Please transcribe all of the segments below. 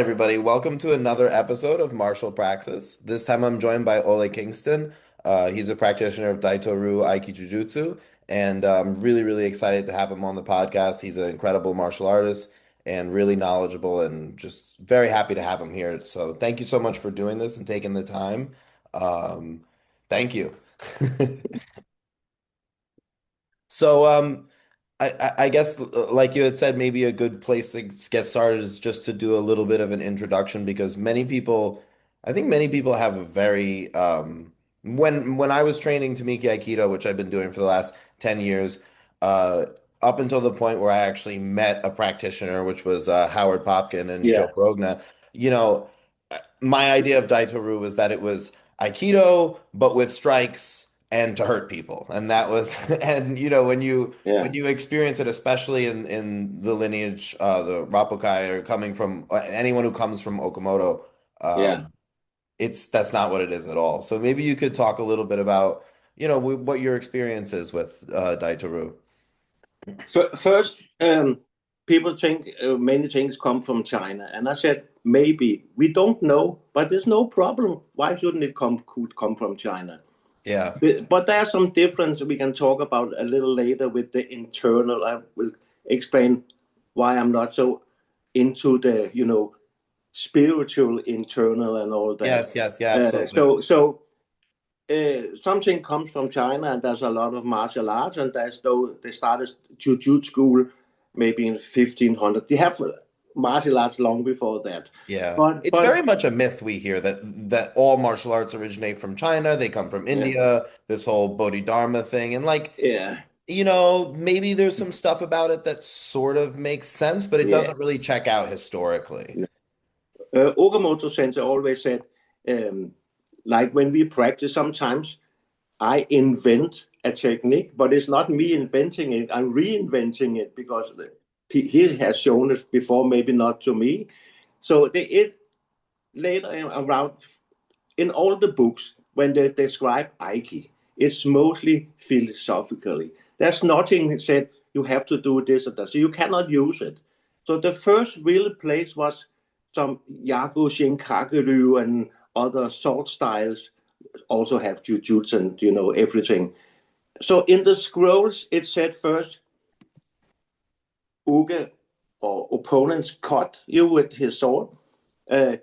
Everybody, welcome to another episode of Martial Praxis. This time I'm joined by Ole Kingston. He's a practitioner of Daito Ryu Aiki-no-jutsu, and I'm really excited to have him on the podcast. He's an incredible martial artist and really knowledgeable, and just very happy to have him here. So thank you so much for doing this and taking the time. Um, Thank you. So, I guess, like you had said, maybe a good place to get started is just to do a little bit of an introduction because I think many people have a very, when I was training Tamiki Aikido, which I've been doing for the last 10 years, uh, up until the point where I actually met a practitioner, which was Howard Popkin and Joe Yeah, Progna, you know, my idea of Daito-Ryu was that it was Aikido, but with strikes and to hurt people. And that was, and when yeah, you experience it, especially in the lineage, the Roppokai or coming from anyone who comes from Okamoto, yeah. um, that's not what it is at all. So maybe you could talk a little bit about, what your experience is with Daito-Ryu. First, people think many things come from China, and I said maybe we don't know, but there's no problem. Why shouldn't it could come from China? Yeah. But there's some difference we can talk about a little later with the internal. I will explain why I'm not so into the spiritual internal and all that. Yes, yeah, absolutely. Something comes from China, and there's a lot of martial arts, and there's though they started Ju-jutsu school maybe in 1500. They have martial arts long before that, Yeah. but It's but very much a myth we hear that all martial arts originate from China, they come from yeah, India, this whole Bodhidharma thing. And like, yeah, maybe there's some stuff about it that sort of makes sense, but it yeah. doesn't really check out historically. Okamoto-sensei always said, um, like when we practice, sometimes I invent a technique, but it's not me inventing it. I'm reinventing it because he has shown it before, maybe not to me. So it later around in all the books when they describe Aiki, it's mostly philosophically. There's nothing that said you have to do this or that, so you cannot use it. So the first real place was some Yago Shinkaku and other sword styles also have jujutsu and everything. So in the scrolls, it said first Uge or opponents cut you with his sword,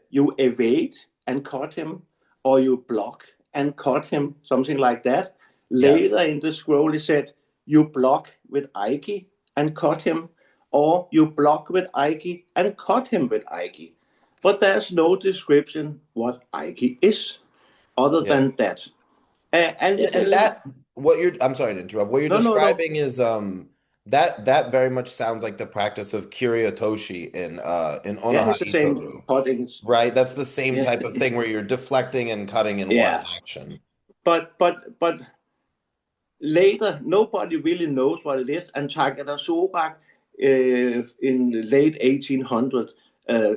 you evade and cut him, or you block and cut him, something like that. Later Yes. in the scroll, it said you block with Aiki and cut him, or you block with Aiki and cut him with Aiki. But there's no description what Aiki is other Yeah. than that. And it's a And little, I'm sorry to interrupt. What you're no. describing is that very much sounds like the practice of Kyriyotoshi in Yeah, it's the Onoha same Itoru, cuttings. right? That's the same Yes, type of thing where you're deflecting and cutting in one yeah. action. But later, nobody really knows what it is. And Takeda Sobak in the late 1800s uh,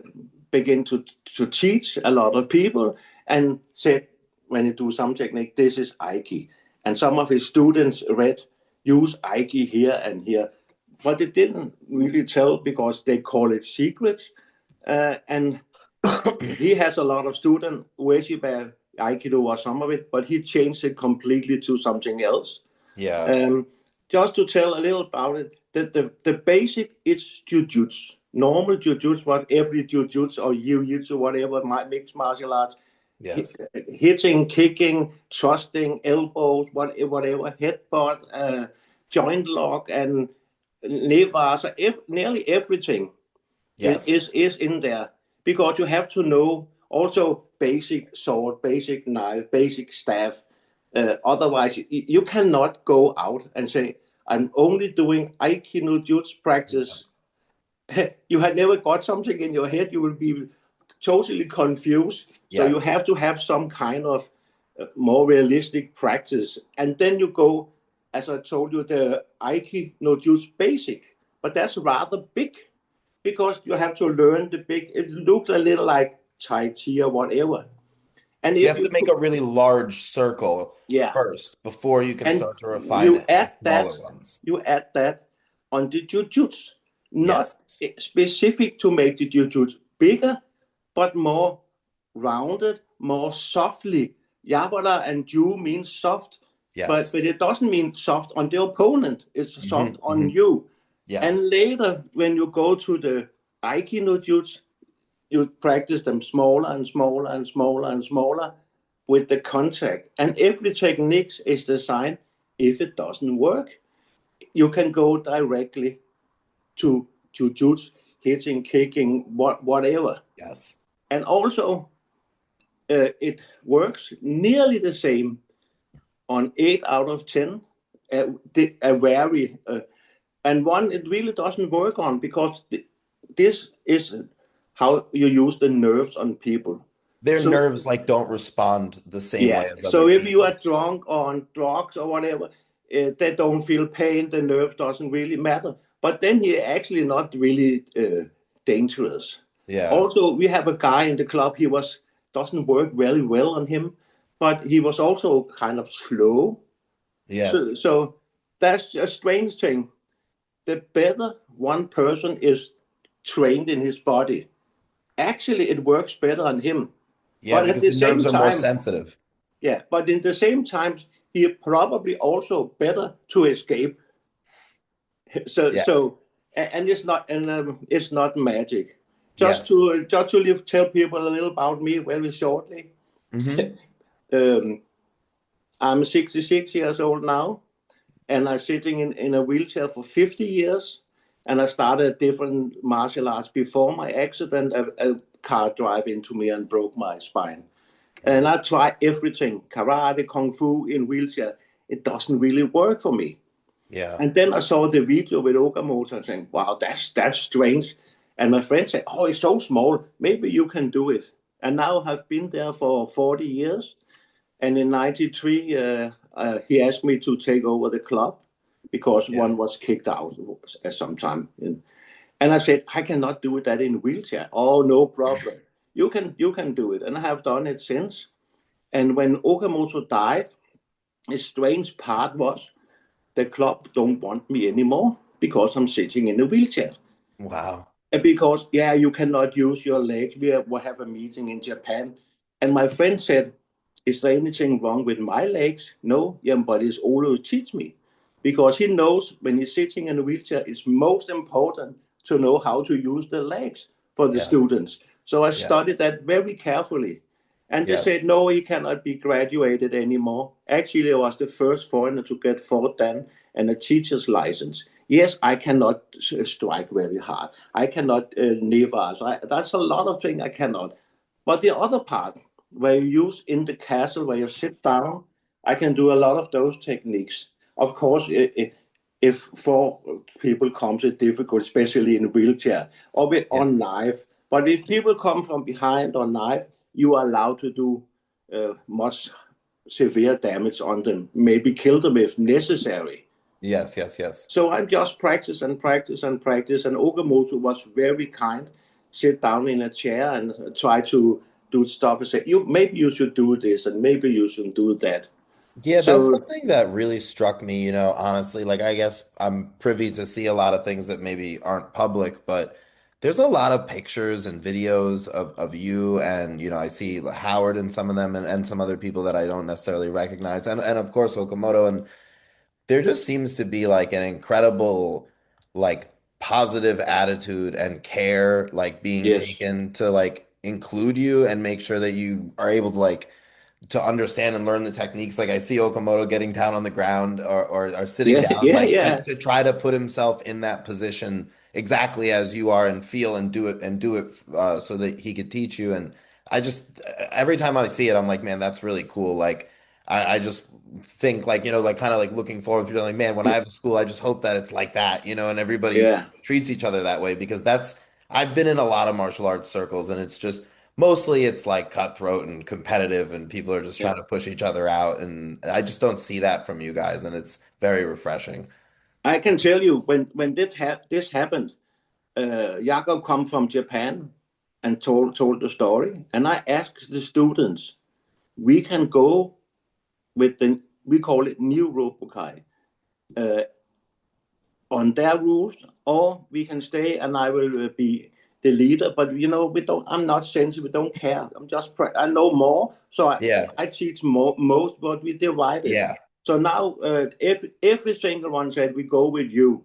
began to teach a lot of people and said, when you do some technique, this is Aiki. And some of his students read, use Aiki here and here. But they didn't really tell because they call it secrets. And he has a lot of students, Ueshiba Aikido or some of it, but he changed it completely to something else. Yeah. Um, just to tell a little about it, the basic is jujutsu. Normal jujutsu, what every jujutsu or jiu-jitsu, whatever, mixed martial arts, Yes. hitting, kicking, thrusting, elbows, whatever, headbutt, joint lock, and lever. So nearly everything Yes. is in there because you have to know also basic sword, basic knife, basic staff. Otherwise, you cannot go out and say, I'm only doing Aiki-no-jutsu practice. You had never got something in your head, you will be totally confused. So you Yes. have to have some kind of more realistic practice. And then you go, as I told you, the Aiki-no-jutsu basic. But that's rather big because you have to learn the big. It looks a little like Tai Chi or whatever. And You if have to you make a really large circle yeah, first before you can and start to refine it to smaller ones. you add that on the jujutsu, not Yes. specific to make the jujutsu bigger, but more rounded, more softly. Yabara and Ju means soft, but Yes. it doesn't mean soft on the opponent. It's soft on Hmm. you. Yes. And later, when you go to the Aiki-no-jutsu, you practice them smaller and smaller and smaller and smaller with the contact. And every technique is designed, if it doesn't work, you can go directly to Ju-jutsu, hitting, kicking, whatever. Yes. And also, it works nearly the same on 8 out of 10. Vary. And one it really doesn't work on because this is how you use the nerves on people. Their So nerves like don't respond the same yeah, way as so other if you are people's. drunk or on drugs or whatever, they don't feel pain. The nerve doesn't really matter. But then he actually not really dangerous. Yeah. Also, we have a guy in the club. He was doesn't work very well on him, but he was also kind of slow. So, Yes. so that's a strange thing. The better one person is trained in his body, actually it works better on him. Yeah, But at because the the nerves same are more time, sensitive. yeah, but in the same times, he probably also better to escape. So, Yes. so, and it's not magic. Yes. Tell people a little about me very shortly. Hmm. Um, I'm 66 years old now, and I'm sitting in a wheelchair for 50 years. And I started different martial arts before my accident. A car drive into me and broke my spine. And Wow. I try everything, karate, kung fu in wheelchair. It doesn't really work for me. Yeah. And then I saw the video with Okamoto and saying, wow, that's strange. And my friend said, oh, it's so small. Maybe you can do it. And now I've been there for 40 years. And in 93, he asked me to take over the club because Yeah. one was kicked out at some time. And I said, I cannot do that in wheelchair. Oh, no problem. You can do it. And I have done it since. And when Okamoto died, the strange part was the club don't want me anymore because I'm sitting in a wheelchair. Wow. Because, yeah, you cannot use your legs. We have a meeting in Japan. And my friend said, is there anything wrong with my legs? No, yeah, but it's Ole teach me. Because he knows when he's sitting in a wheelchair, it's most important to know how to use the legs for the Yeah. students. So I Yeah. studied that very carefully. And they Yes. said, no, he cannot be graduated anymore. Actually, I was the first foreigner to get fourth dan and a teacher's license. Yes, I cannot strike very hard. I cannot nevas. That's a lot of things I cannot. But the other part, where you use in the castle, where you sit down, I can do a lot of those techniques. Of course, if four people come to difficult, especially in a wheelchair or with on Yes. knife. But if people come from behind on knife, you are allowed to do much severe damage on them, maybe kill them if necessary. Yes. Yes. Yes. So I just practice and practice and practice. And Okamoto was very kind. Sit down in a chair and try to do stuff and say, "You maybe you should do this and maybe you should do that." Yeah, that's So something that really struck me, honestly. Like, I guess I'm privy to see a lot of things that maybe aren't public, but there's a lot of pictures and videos of you. And, I see Howard in some of them and some other people that I don't necessarily recognize. And of course, Okamoto. And there just seems to be like an incredible, like, positive attitude and care, like, being yes, taken to, like, include you and make sure that you are able to, like, to understand and learn the techniques. Like I see Okamoto getting down on the ground or sitting yeah, down, yeah, like yeah, to try to put himself in that position exactly as you are and feel and do it so that he could teach you. And I just every time I see it, I'm like, man, that's really cool. Like I just think like, like kind of like looking forward to like, man, when I have a school, I just hope that it's like that, and everybody yeah, treats each other that way because I've been in a lot of martial arts circles and it's just mostly it's like cutthroat and competitive and people are just yeah. trying to push each other out and I just don't see that from you guys and it's very refreshing. I can tell you when this happened, Jakob come from Japan and told the story, and I asked the students, we can go with the we call it new Roppokai. On their rules, or we can stay and I will be the leader, but we don't. I'm not sensei. We don't care. I know more, so Yeah. I teach most, but we divide it. Yeah. So now every single one said we go with you,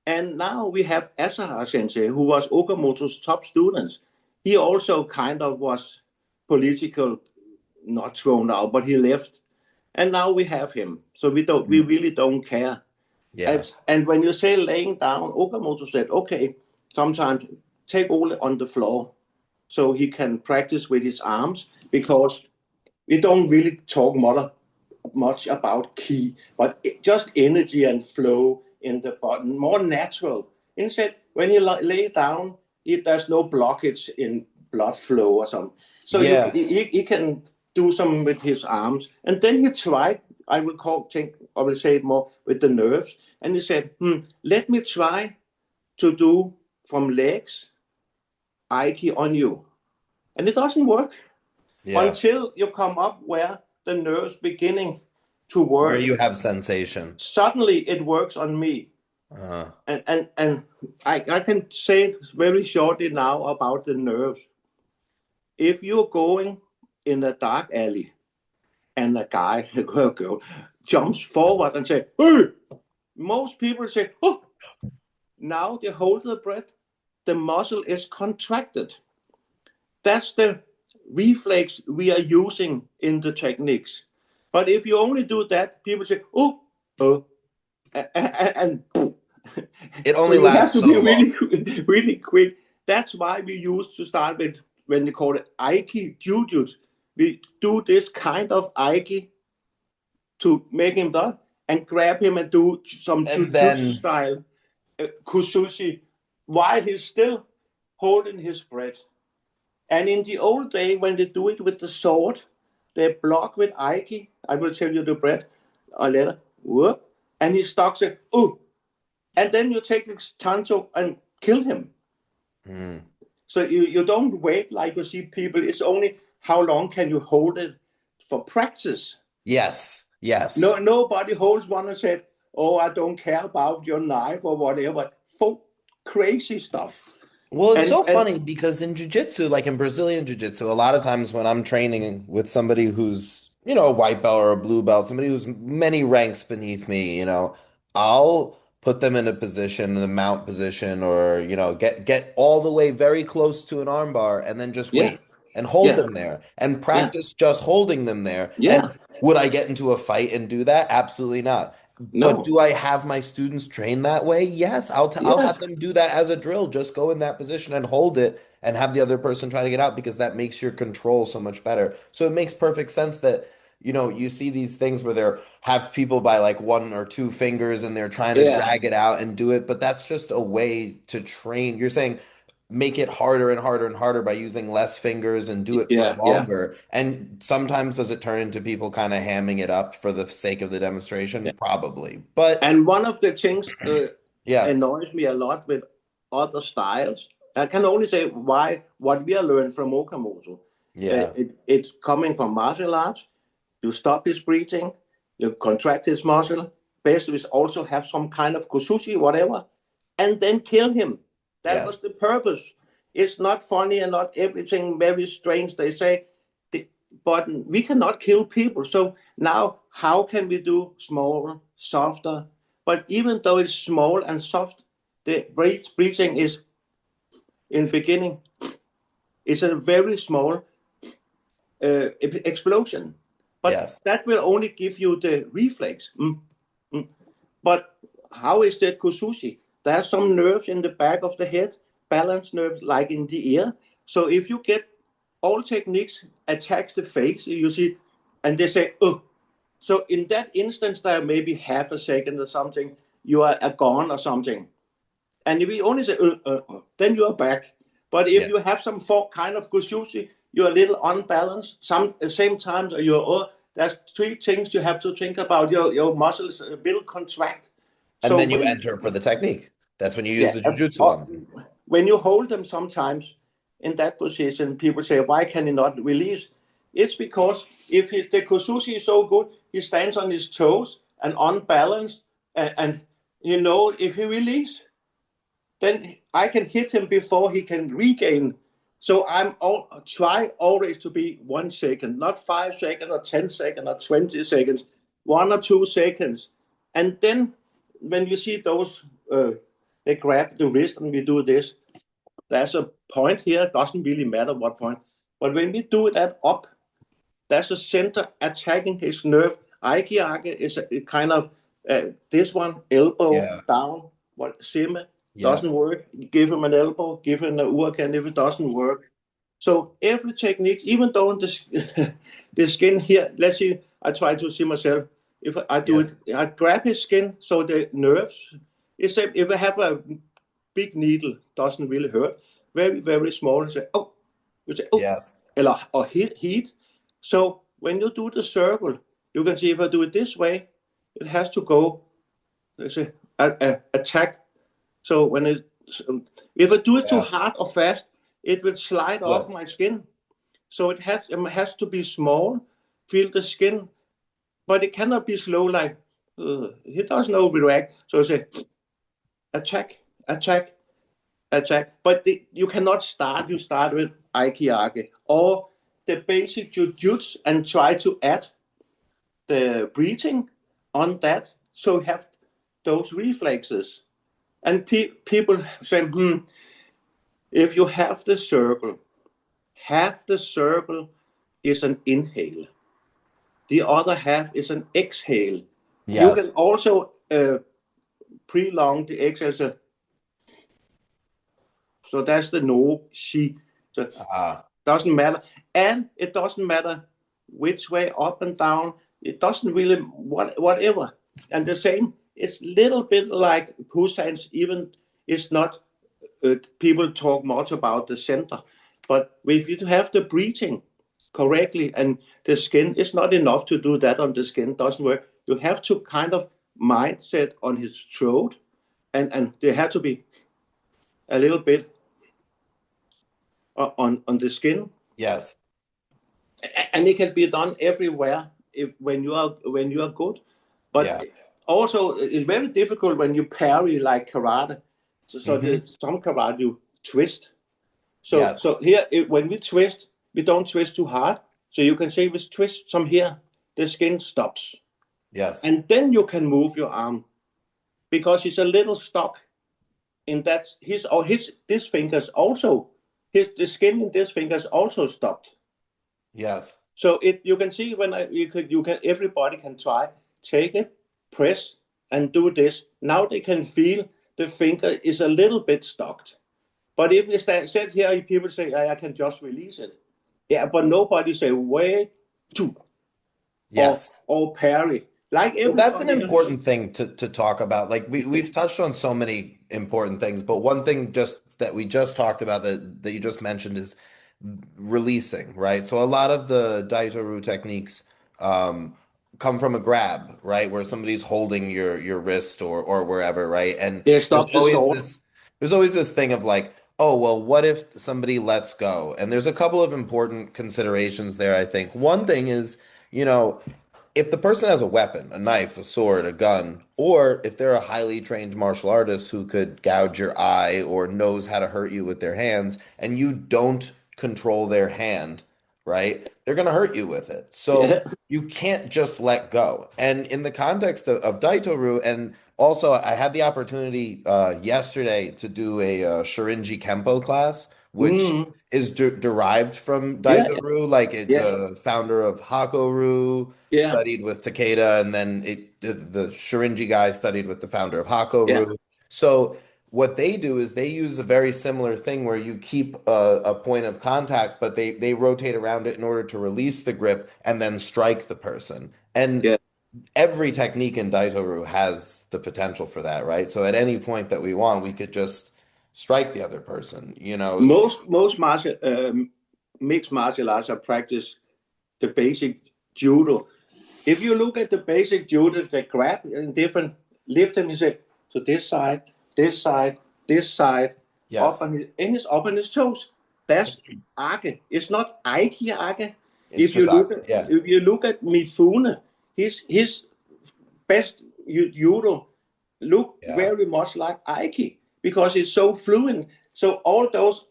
and now we have Asahara Sensei, who was Okamoto's top students. He also kind of was political, not thrown out, but he left, and now we have him. So we really don't care. Yeah. And when you say laying down, Okamoto said, okay, sometimes take Ole on the floor so he can practice with his arms, because we don't really talk much about ki, but just energy and flow in the body, more natural. Instead, when you lay down, there's no blockage in blood flow or something. So Yeah. he can do some with his arms. And then he tried, I will say it more with the nerves. And he said, let me try to do from legs, Aiki on you. And it doesn't work Yeah. until you come up where the nerves beginning to Where work. you have sensation. Suddenly it works on me. Uh, And I can say it very shortly now about the nerves. If you're going in a dark alley and a guy, a girl, jumps forward and say, hey, most people say, oh, now they hold the breath, the muscle is contracted. That's the reflex we are using in the techniques. But if you only do that, people say, oh, and it so only you have lasts to so be long. really, really quick. That's why we used to start with, when they call it Aiki-no-jutsu. We do this kind of Aiki to make him done and grab him and do some And Ju-jutsu then, style kusushi while he's still holding his breath. And in the old day, when they do it with the sword, they block with Aiki. I will tell you the breath later. Whoop, and he stocks it. Ooh, and then you take his tanto and kill him. So you don't wait like you see people. It's only how long can you hold it for practice. yes, No, yes. nobody holds one and said, "Oh, I don't care about your knife or whatever." Folk crazy stuff. Well, it's so And funny because in jiu-jitsu, like in Brazilian jiu-jitsu, a lot of times when I'm training with somebody who's, a white belt or a blue belt, somebody who's many ranks beneath me, I'll put them in a position, the mount position, or, get all the way very close to an armbar and then just yeah, wait and hold yeah, them there and yeah, practice just holding them there. And yeah. would I get into a fight and do that? Absolutely not. But No, do I have my students train that way? Yes, I'll yeah, have them do that as a drill. Just go in that position and hold it and have the other person try to get out because that makes your control so much better. So it makes perfect sense that, you see these things where they're have people by like one or two fingers and they're trying to yeah, drag it out and do it, but that's just a way to train. You're saying make it harder and harder and harder by using less fingers and do it for yeah, yeah, longer. And sometimes does it turn into people kind of hamming it up for the sake of the demonstration? yeah. Probably. But And one of the things yeah, annoys me a lot with other styles. I can only say what we are learning from Okamoto. yeah, It's coming from martial arts. You stop his breathing, you contract his muscle. Basically, also have some kind of kusushi, whatever, and then kill him. That was yes. the purpose. It's not funny and not everything very strange. They say, but we cannot kill people. So now, how can we do smaller, softer? But even though it's small and soft, the breathing is in beginning. It's a very small explosion, but Yes. that will only give you the reflex. But how is that kusushi? There are some nerves in the back of the head, balance nerves like in the ear. So if you get all techniques attacks the face, you see, and they say, oh. So in that instance, there maybe half a second or something, you are gone or something. And if you only say, then you are back. But if Yeah. you have some kind of kusushi, you're a little unbalanced. At the same time, there's three things you have to think about. Your muscles will contract. And So then you enter for the technique. That's when you use yeah, the jujutsu on them. when you hold them sometimes in that position, people say, why can he not release? It's because if the kusushi is so good, he stands on his toes and unbalanced, and if he release, then I can hit him before he can regain. So try always to be 1 second, not 5 seconds or 10 seconds or 20 seconds, 1 or 2 seconds. And then when you see those, they grab the wrist and we do this, there's a point here, it doesn't really matter what point. But when we do that up, there's a center attacking his nerve. Aiki is a kind of this one, elbow Yeah. down, what Sime doesn't Yes. work. Give him an elbow, give him a Urken if it doesn't work. So every technique, even though the skin here, let's see, I try to see myself. If I do Yes. it, I grab his skin, so the nerves, except if I have a big needle, doesn't really hurt. Very, very small. You say, oh, Yes. or heat. So when you do the circle, you can see if I do it this way, it has to go, let's say, attack. So if I do it too Yeah. hard or fast, it will slide off Flip. my skin. So it has to be small, feel the skin, but it cannot be slow like, he doesn't react. So I say, attack, attack, attack. But you cannot start. You start with Aiki or the basic Ju-jutsu and try to add the breathing on that. So you have those reflexes. And people say, if you have the circle, half the circle is an inhale. The other half is an exhale. You can Yes. also prolong the exhale. So that's the no, she. So doesn't matter. And it doesn't matter which way, up and down. It doesn't really, whatever. And the same, it's a little bit like Husseins, even it's not, people talk much about the center. But if you have the breathing correctly and the skin, it's not enough to do that on the skin, doesn't work. You have to kind of mindset on his throat, and there had to be a little bit on the skin. Yes. And it can be done everywhere when you are good. But Yeah. also it's very difficult when you parry like karate. So Hmm. some karate you twist. Yes. So here when we twist, we don't twist too hard. So you can say we twist some here, the skin stops, Yes. and then you can move your arm because it's a little stuck in that his this fingers also the skin in this fingers also stopped. Yes. So you can see when you can everybody can try take it, press and do this. Now they can feel the finger is a little bit stuck. But if we sit here, people say I can just release it. Yeah, but nobody say wait to Yes. or parry like Well, that's an everybody else. important thing to talk about. Like we've touched on so many important things, but one thing just that we just talked about that you just mentioned is releasing, right? So a lot of the Daito Ryu techniques um, come from a grab, right? Where somebody's holding your wrist or wherever, right? And Yeah, there's stop the always sword. this there's always this thing of like, oh, well, what if somebody lets go? And there's a couple of important considerations there, I think. One thing is, you know, if the person has a weapon, a knife, a sword, a gun, or if they're a highly trained martial artist who could gouge your eye or knows how to hurt you with their hands, and you don't control their hand, right? They're going to hurt you with it. So Yeah. you can't just let go. And in the context of Daito Ryu, and also I had the opportunity yesterday to do a Shorinji Kempo class, which Mm. is derived from Yeah, Daito Ryu, like yeah, the founder of Hakoru yeah, studied with Takeda, and then the Shorinji guy studied with the founder of yeah. Hakoru. So what they do is they use a very similar thing where you keep a point of contact, but they rotate around it in order to release the grip and then strike the person. And Yeah. every technique in Daito-Ryu has the potential for that, right? So at any point that we want, we could just strike the other person, you know? Most mixed martial arts are practice the basic judo. If you look at the basic judo, they grab in different lift and you say to this side, this side, this side, up Yes. on his up on his toes. That's ake. It's not aiki ake. It's just yeah. If you look at Mifune, his best judo look Yeah. very much like aiki because it's so fluent. So all those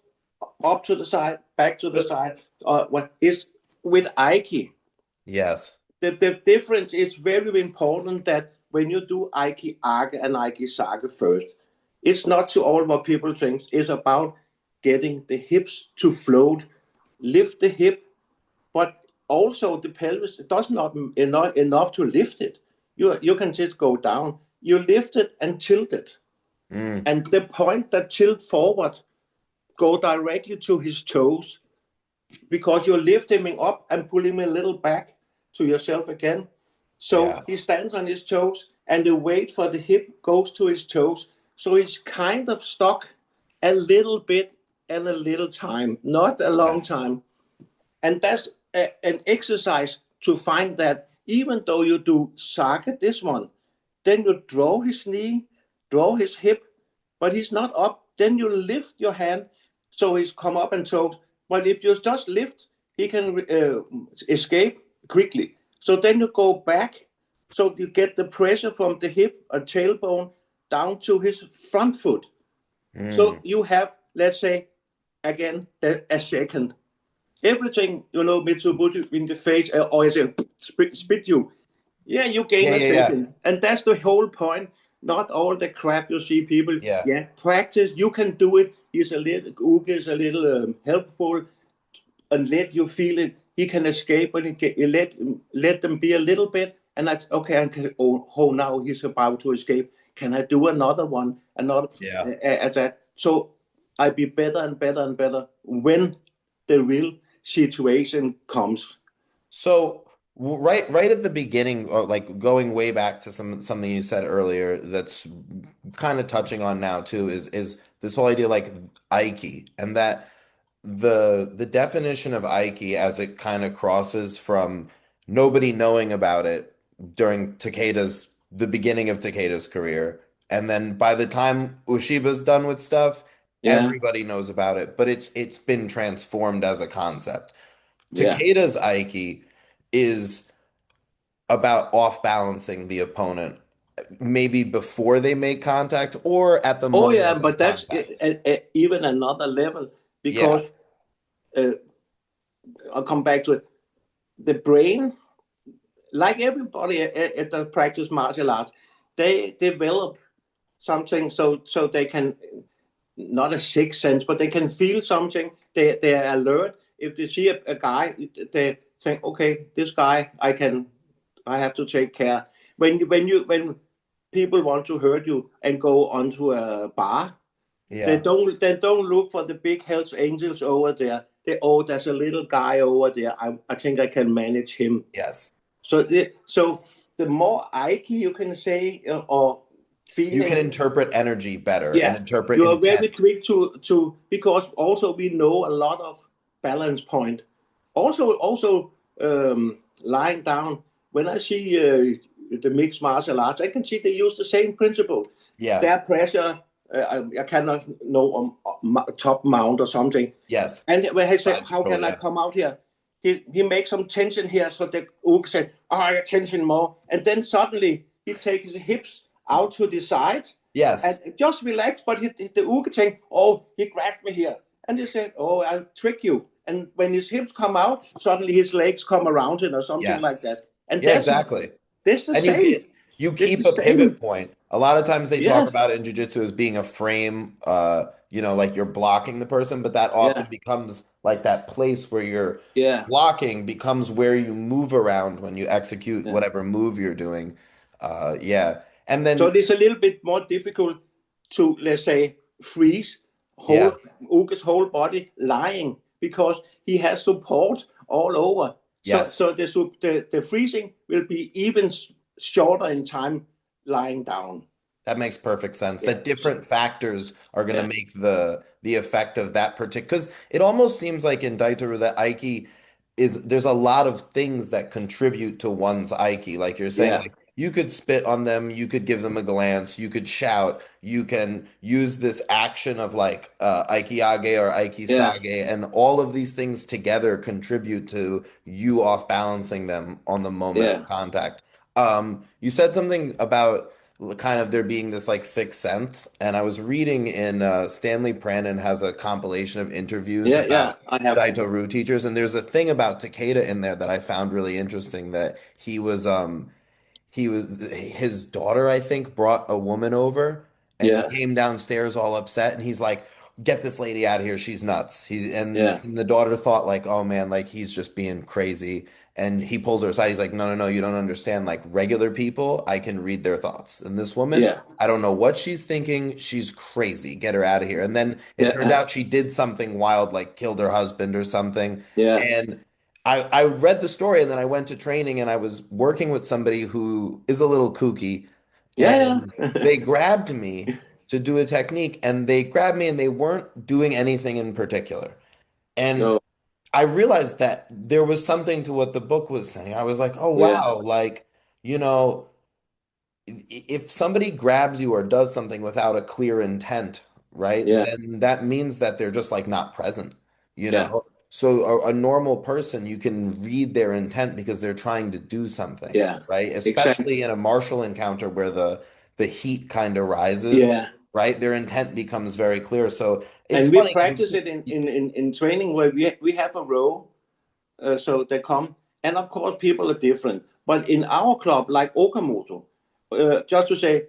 up to the side, back to the But side, what is with Aiki. yes. The difference is very important that when you do Aiki Age and Aiki Sage first, it's not to all what people think. It's about getting the hips to float, lift the hip, but also the pelvis does not enough to lift it. You can just go down. You lift it and tilt it. Mm, And the point that tilt forward go directly to his toes because you lift him up and pull him a little back to yourself again. So yeah. he stands on his toes and the weight for the hip goes to his toes. So he's kind of stuck a little bit and a little time, not a long Yes. time. And that's an exercise to find that even though you do Sake, this one, then you draw his knee, draw his hip, but he's not up. Then you lift your hand so he's come up and toes. But if you just lift, he can escape quickly. So then you go back so you get the pressure from the hip or tailbone down to his front foot. So Mm. you have, let's say, again, a second everything, Mitsubishi in the face, or is it spit you? Yeah, you gain Yeah, a yeah, yeah. second. And that's the whole point. Not all the crap you see people. Yeah. Yeah, practice. You can do it. Uge is a little helpful and let you feel it. He can escape and let them be a little bit. And that's okay. I can, now he's about to escape. Can I do another one? Another Yeah. at that. So I be better and better and better when the real situation comes. So right at the beginning, or like going way back to something you said earlier that's kind of touching on now too is this whole idea like Aiki and that the definition of Aiki as it kind of crosses from nobody knowing about it during the beginning of Takeda's career, and then by the time Ushiba's done with stuff, Yeah, everybody knows about it, but it's been transformed as a concept. yeah. Takeda's Aiki is about off balancing the opponent, maybe before they make contact or at the Oh yeah, moment of but that's contact. even another level Yeah, because uh, I'll come back to it. The brain, like everybody at the practice martial arts, they develop something so they can not a sixth sense, but they can feel something. They are alert. If they see a guy, they think, okay, this guy, I have to take care. When people want to hurt you and go onto a bar, yeah, they don't look for the big Hells Angels over there. There's a little guy over there. I think I can manage him. yes. So the more Aiki you can say or You can feeling, interpret energy better and yeah, interpret you are very intent. quick to because also we know a lot of balance point. Also lying down. When I see the mixed martial arts, I can see they use the same principle. Yeah, Their pressure, I cannot know top mount or something. yes. And when he said, Side "How control, can I yeah. come out here?" He makes some tension here, so the Ook said, "Ah, oh, tension more," and then suddenly he takes the hips out to the side and Yes, just relax. But the Ook saying, "Oh, he grabbed me here," and he said, "Oh, I'll trick you." And when his hips come out, suddenly his legs come around him or something like yes. that. And Yeah, exactly. that's the And you same. get you That's the keep a same. pivot point. A lot of times they talk Yeah, about it in jiu-jitsu as being a frame, like you're blocking the person, but that often yeah, becomes like that place where you're yeah, blocking becomes where you move around when you execute yeah. whatever move you're doing. Yeah. And So then it's a little bit more difficult to, let's say, freeze yeah, Uge's whole body lying because he has support all over. So, yes. so the freezing will be even shorter in time lying down. That makes perfect sense. Yeah, That different factors are going to yeah, make the effect of that particular because it almost seems like in Daito Ryu that Aiki is there's a lot of things that contribute to one's Aiki. Like you're saying, yeah, like you could spit on them, you could give them a glance, you could shout, you can use this action of like Aiki-age or yeah, Aiki-sage, and all of these things together contribute to you off balancing them on the moment of yeah, contact. You said something about kind of there being this like sixth sense. And I was reading in Stanley Pranin has a compilation of interviews Yeah, about yeah, I have. Daito Ryu teachers, and there's a thing about Takeda in there that I found really interesting that his daughter, I think, brought a woman over and he Yeah, came downstairs all upset and he's like, get this lady out of here. She's nuts. yeah, And the daughter thought like, oh man, like he's just being crazy. And he pulls her aside. He's like, no, no, no, you don't understand. Like regular people, I can read their thoughts. And this woman, yeah, I don't know what she's thinking. She's crazy. Get her out of here. And then it turned yeah, out she did something wild, like killed her husband or something. yeah, And I read the story and then I went to training and I was working with somebody who is a little kooky yeah, and yeah. they grabbed me to do a technique and they grabbed me and they weren't doing anything in particular. And No, I realized that there was something to what the book was saying. I was like, oh, yeah, wow, like, you know, if somebody grabs you or does something without a clear intent, right, yeah, then that means that they're just like not present, you yeah, know? So a normal person, you can read their intent because they're trying to do something, yeah, right? exactly. Especially in a martial encounter where the heat kind of rises, Yeah. right? Their intent becomes very clear. So it's And we funny because practice it in training where we have a row, so they come, and of course people are different. But in our club, like Okamoto, just to say,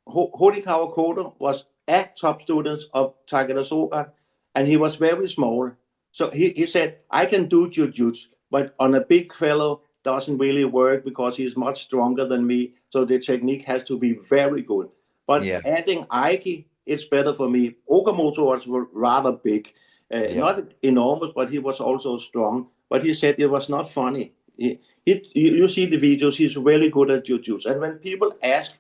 Horikawa Kodo was a top student of Takeda Soga, and he was very small. So he said, I can do Ju-jutsu, but on a big fellow doesn't really work because he's much stronger than me. So the technique has to be very good. But yeah, adding Aiki, it's better for me. Okamoto was rather big, yeah, not enormous, but he was also strong. But he said it was not funny. You see the videos, he's really good at Ju-jutsu. And when people ask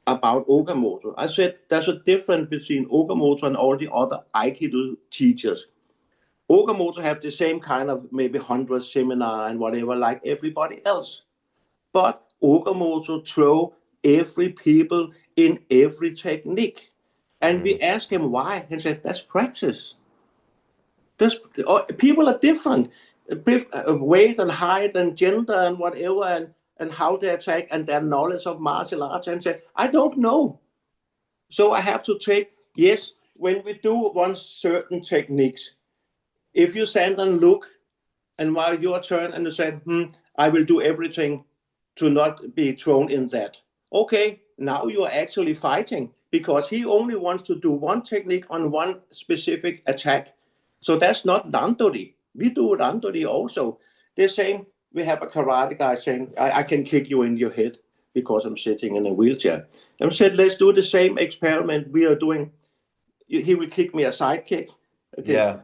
about Okamoto, I said there's a difference between Okamoto and all the other Aikido teachers. Okamoto have the same kind of maybe 100 seminar and whatever like everybody else. But Okamoto throw every people in every technique. And we mm, asked him why. He said, that's practice. This, people are different, weight and height and gender and whatever, and how they attack and their knowledge of martial arts. And say, I don't know. So I have to take, yes, when we do one certain techniques, if you stand and look, and while your turn, and you say, I will do everything to not be thrown in that. Okay, now you are actually fighting because he only wants to do one technique on one specific attack. So that's not randori. We do randori also. The same, we have a karate guy saying, I can kick you in your head because I'm sitting in a wheelchair. And we said, let's do the same experiment we are doing. He will kick me a side kick. Okay. yeah.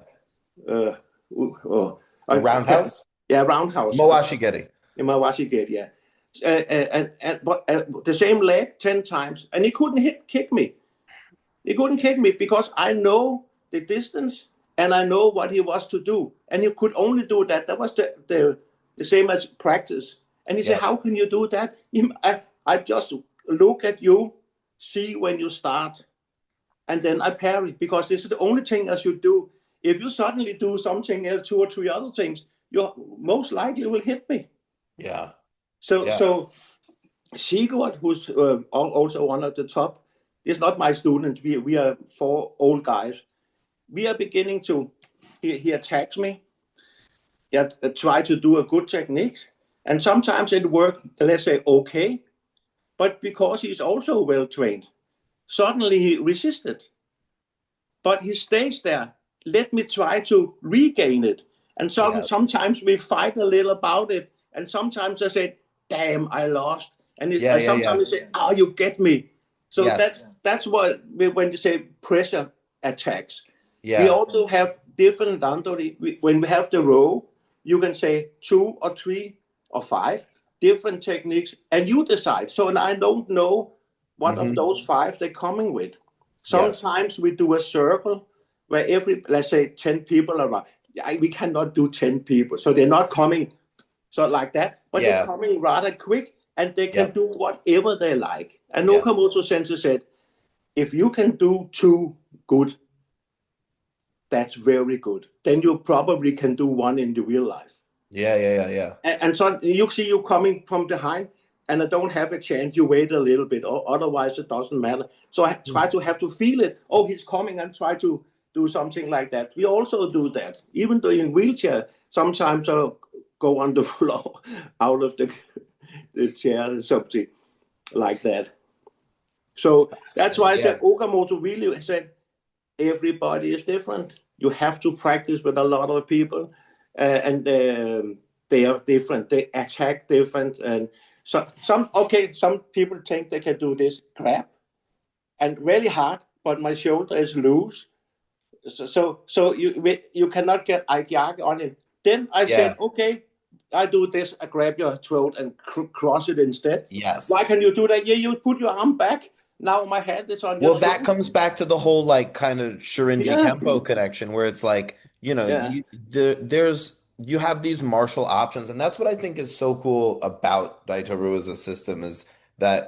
Uh, oh, A roundhouse? yeah, roundhouse. Moashigeri. In my Washington, yeah. But the same leg 10 times, and he couldn't kick me. He couldn't kick me because I know the distance and I know what he was to do. And he could only do that. That was the same as practice. And he said, how Yes. can you do that? I just look at you, see when you start, and then I parry because this is the only thing I should do. If you suddenly do something else, two or three other things, you most likely will hit me. Yeah. So, Yeah. so Sigurd, who's also one of the top, is not my student. We are four old guys. We are beginning to, he attacks me. He try to do a good technique. And sometimes it works, let's say, okay. But because he's also well trained, suddenly he resisted. But he stays there. Let me try to regain it. And Yes. sometimes we fight a little about it. And sometimes I say, damn, I lost. And Yeah, yeah, sometimes yeah. I say, oh, you get me. So Yes. that's what when you say pressure attacks. We Yeah. also have different randori. When we have the row, you can say two or three or five different techniques, and you decide. So and I don't know what of Hmm. those five they're coming with. Yes. Sometimes we do a circle where let's say 10 people around. We cannot do 10 people. So they're not coming so like that, but they're Yeah. coming rather quick and they can Yep. do whatever they like. And Yeah. Okamoto-sensei said, if you can do two good, that's very good. Then you probably can do one in the real life. Yeah, yeah, yeah, yeah. And so you see you coming from behind and I don't have a chance, you wait a little bit, or otherwise it doesn't matter. So I try to have to feel it. Oh, he's coming, and try to do something like that. We also do that, even though in wheelchair. Sometimes I go on the floor out of the chair, something like that. So that's why I Yeah. said Okamoto really said everybody is different. You have to practice with a lot of people, and they are different. They attack different, and so some people think they can do this grab and really hard, but my shoulder is loose, so you cannot get Aiki on it. Then I Yeah. said, okay, I do this. I grab your throat and cross it instead. Why Yes. can you do that? Yeah, you put your arm back. Now my hand is on your Well, that throat. comes back to the whole like kind of Shirinji Yeah, Kempo connection where it's like, yeah, you have these martial options, and that's what I think is so cool about Daito Ryu as a system is that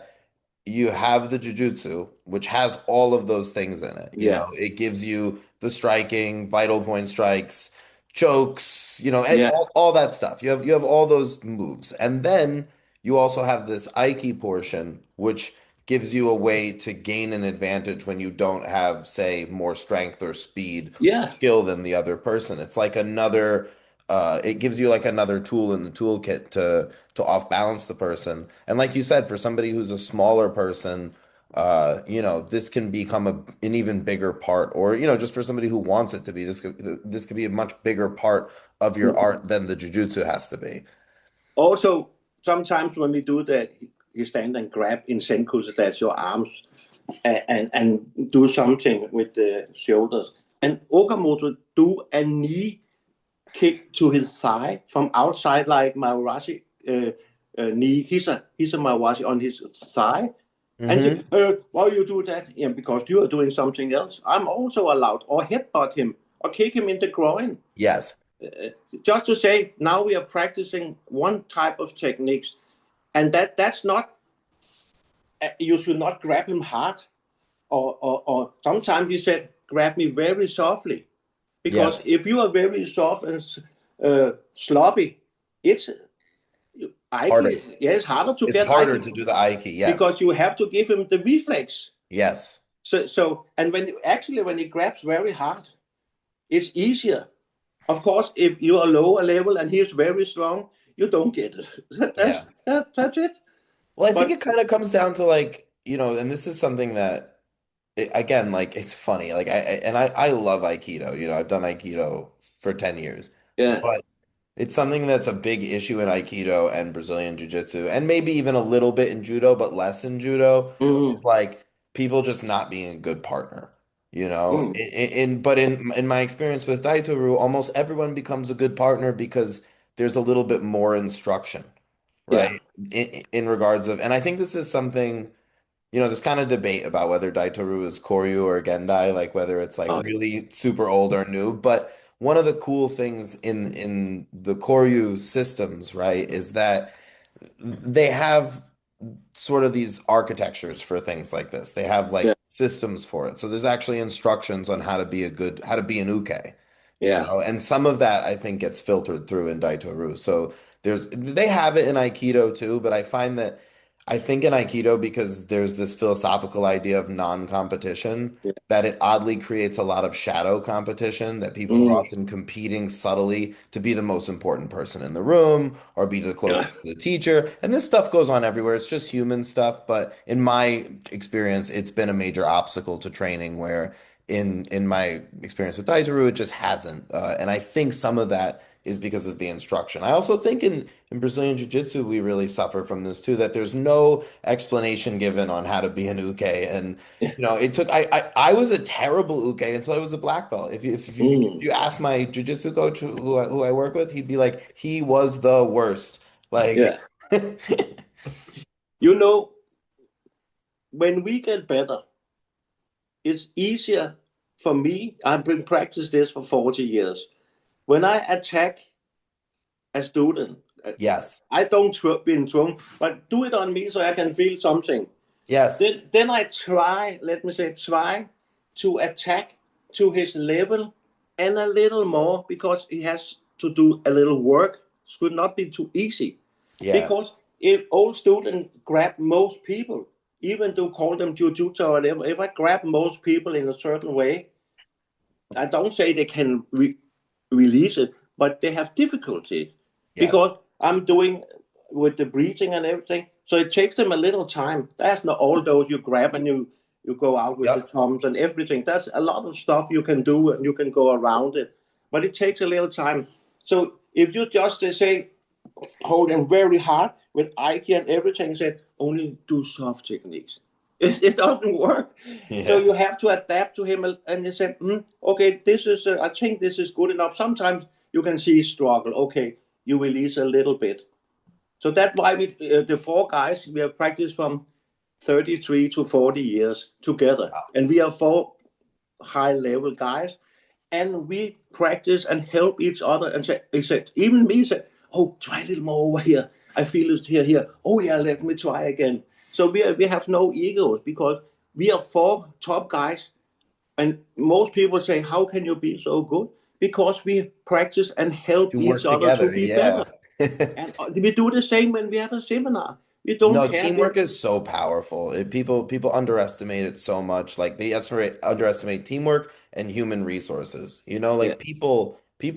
you have the Ju-jutsu, which has all of those things in it. yeah, It gives you the striking, vital point strikes, chokes, and yeah, all that stuff. You have all those moves. And then you also have this Aiki portion, which gives you a way to gain an advantage when you don't have, say, more strength or speed or yeah. skill than the other person. It's like it gives you like another tool in the toolkit to off balance the person. And like you said, for somebody who's a smaller person, this can become an even bigger part, or just for somebody who wants it to be, this could be a much bigger part of your art than the jujutsu has to be. Also, sometimes when we do that, you stand and grab in senku, so that's your arms, and do something with the shoulders. And Okamoto do a knee kick to his thigh from outside, like Maharashi knee. He's a Maharashi on his thigh. And he, Hmm. why you do that? Yeah, because you are doing something else. I'm also allowed, or headbutt him, or kick him in the groin. Yes. Just to say, now we are practicing one type of techniques, and that's not. You should not grab him hard, or sometimes he said, grab me very softly, because Yes. if you are very soft and sloppy, it's Harder. Aiki. Yeah, it's harder to It's get harder Aiki to do the Aiki. Yes. because you have to give him the reflex. Yes. So and when he grabs very hard, it's easier. Of course, if you are lower level and he's very strong, you don't get it. Yeah. That's it. Well, I think But it kind of comes down to like, and this is something that again, like it's funny. Like I love Aikido. I've done Aikido for 10 years. yeah, But it's something that's a big issue in Aikido and Brazilian Jiu-Jitsu, and maybe even a little bit in Judo, but less in Judo, is mm, like people just not being a good partner. mm, But in my experience with Daito-Ryu, almost everyone becomes a good partner because there's a little bit more instruction, yeah, right? In regards of, and I think this is something, there's kind of debate about whether Daitoru is Koryu or Gendai, like whether it's like oh, really super old or new. But one of the cool things in the Koryu systems, right, is that they have sort of these architectures for things like this. They have yeah, like systems for it. So there's actually instructions on how to be an uke, yeah, and some of that I think gets filtered through in Daito-Ryu. So they have it in Aikido too, but I think in Aikido, because there's this philosophical idea of non-competition, yeah, that it oddly creates a lot of shadow competition, that people are mm, often competing subtly to be the most important person in the room or be the yeah, closest to the teacher. And this stuff goes on everywhere. It's just human stuff. But in my experience, it's been a major obstacle to training where in my experience with Daijuru, it just hasn't. And I think some of that is because of the instruction. I also think in Brazilian Jiu-Jitsu, we really suffer from this too, that there's no explanation given on how to be an uke. And, yeah, it took, I was a terrible uke until I was a black belt. If mm, you ask my Jiu-Jitsu coach who I work with, he'd be like, he was the worst. Like, yeah. You know, when we get better, it's easier for me. I've been practicing this for 40 years. When I attack a student, yes, I don't been thrown, but do it on me so I can feel something. yes, Then I try, let me say, try to attack to his level and a little more because he has to do a little work. It should not be too easy yeah, because if old students grab most people, even to call them Ju-jutsu or whatever, if I grab most people in a certain way, I don't say they can release it, but they have difficulty Yes. because I'm doing with the breathing and everything. So it takes them a little time. That's not all those you grab and you go out with the Yep. thumbs and everything. That's a lot of stuff you can do and you can go around it, but it takes a little time. So if you just say hold them very hard with Aiki and everything, said only do soft techniques. It doesn't work. So Yeah. you have to adapt to him. And he said, okay, this is, I think this is good enough. Sometimes you can see struggle. Okay, you release a little bit. So that's why we, the four guys, we have practiced from 33 to 40 years together. Wow. And we are four high level guys. And we practice and help each other. And he said, even me said, oh, try a little more over here. I feel it here. Oh, yeah, let me try again. So we have no egos because we are four top guys. And most people say, how can you be so good? Because we practice and help To each work other to together. be better. Yeah. And we do the same when we have a seminar. We don't No, care if teamwork is so powerful. People underestimate it so much. Like they underestimate teamwork and human resources. yeah, Like people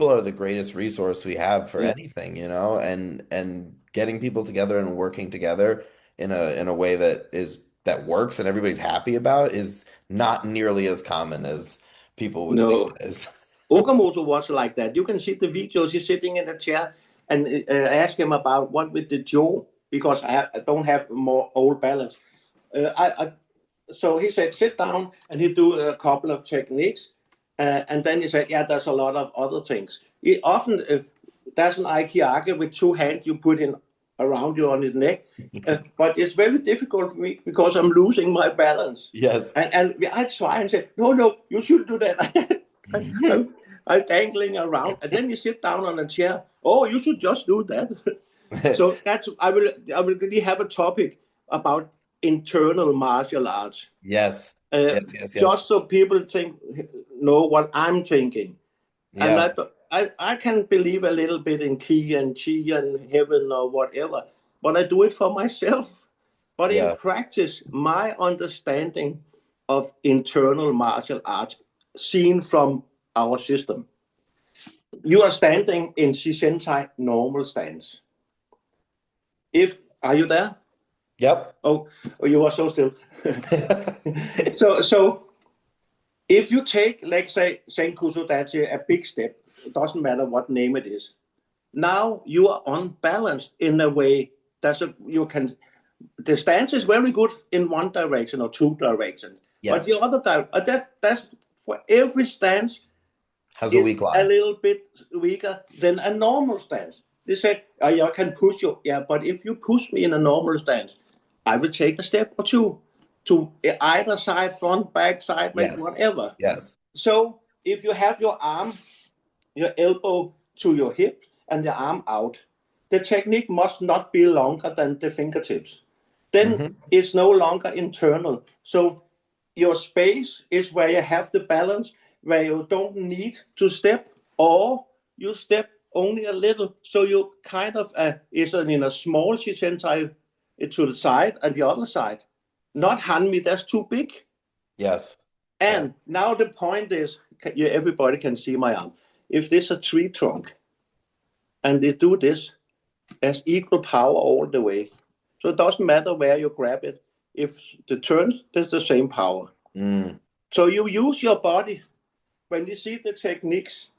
are the greatest resource we have for yeah. anything, and getting people together and working together in a way that works and everybody's happy about is not nearly as common as people would think No. it is. Okamoto was like that. You can see the videos. He's sitting in a chair and ask him about what with the jaw because I don't have more old balance. So he said, sit down, and he do a couple of techniques, and then he said, yeah, there's a lot of other things. He often there's an Aiki with two hands you put in around you on the neck, but it's very difficult for me because I'm losing my balance. Yes. And I try and say, no, you should do that. I'm dangling around, and then you sit down on a chair. Oh, you should just do that. So that's I will really have a topic about internal martial arts, Yes. Yes, yes, yes. just so people know what I'm thinking. And Yeah. I can believe a little bit in ki and chi and heaven or whatever, but I do it for myself. But in Yeah. practice, my understanding of internal martial arts seen from our system. You are standing in Shisentai normal stance. If are you there? Yep. Oh, you are so still. So if you take, like say, Senkusu Dachi, a big step, it doesn't matter what name it is. Now you are unbalanced in a way that you can. The stance is very good in one direction or two directions, but the Yes. other that's for every stance Has a is weak a line. little bit weaker than a normal stance. They say, oh, I can push you. Yeah, but if you push me in a normal stance, I will take a step or two to either side, front, back, sideways, Yes. whatever. Yes. So if you have your arm, your elbow to your hip and the arm out, the technique must not be longer than the fingertips. Then Hmm. it's no longer internal. So your space is where you have the balance, where you don't need to step, or you step only a little. So you kind of is in a small shisentai to the side and the other side. Not hanmi, that's too big. Yes. Yes. And now the point is, everybody can see my arm. If this is a tree trunk and they do this, there's equal power all the way. So it doesn't matter where you grab it. If the turns, there's the same power. Mm. So you use your body when you see the techniques.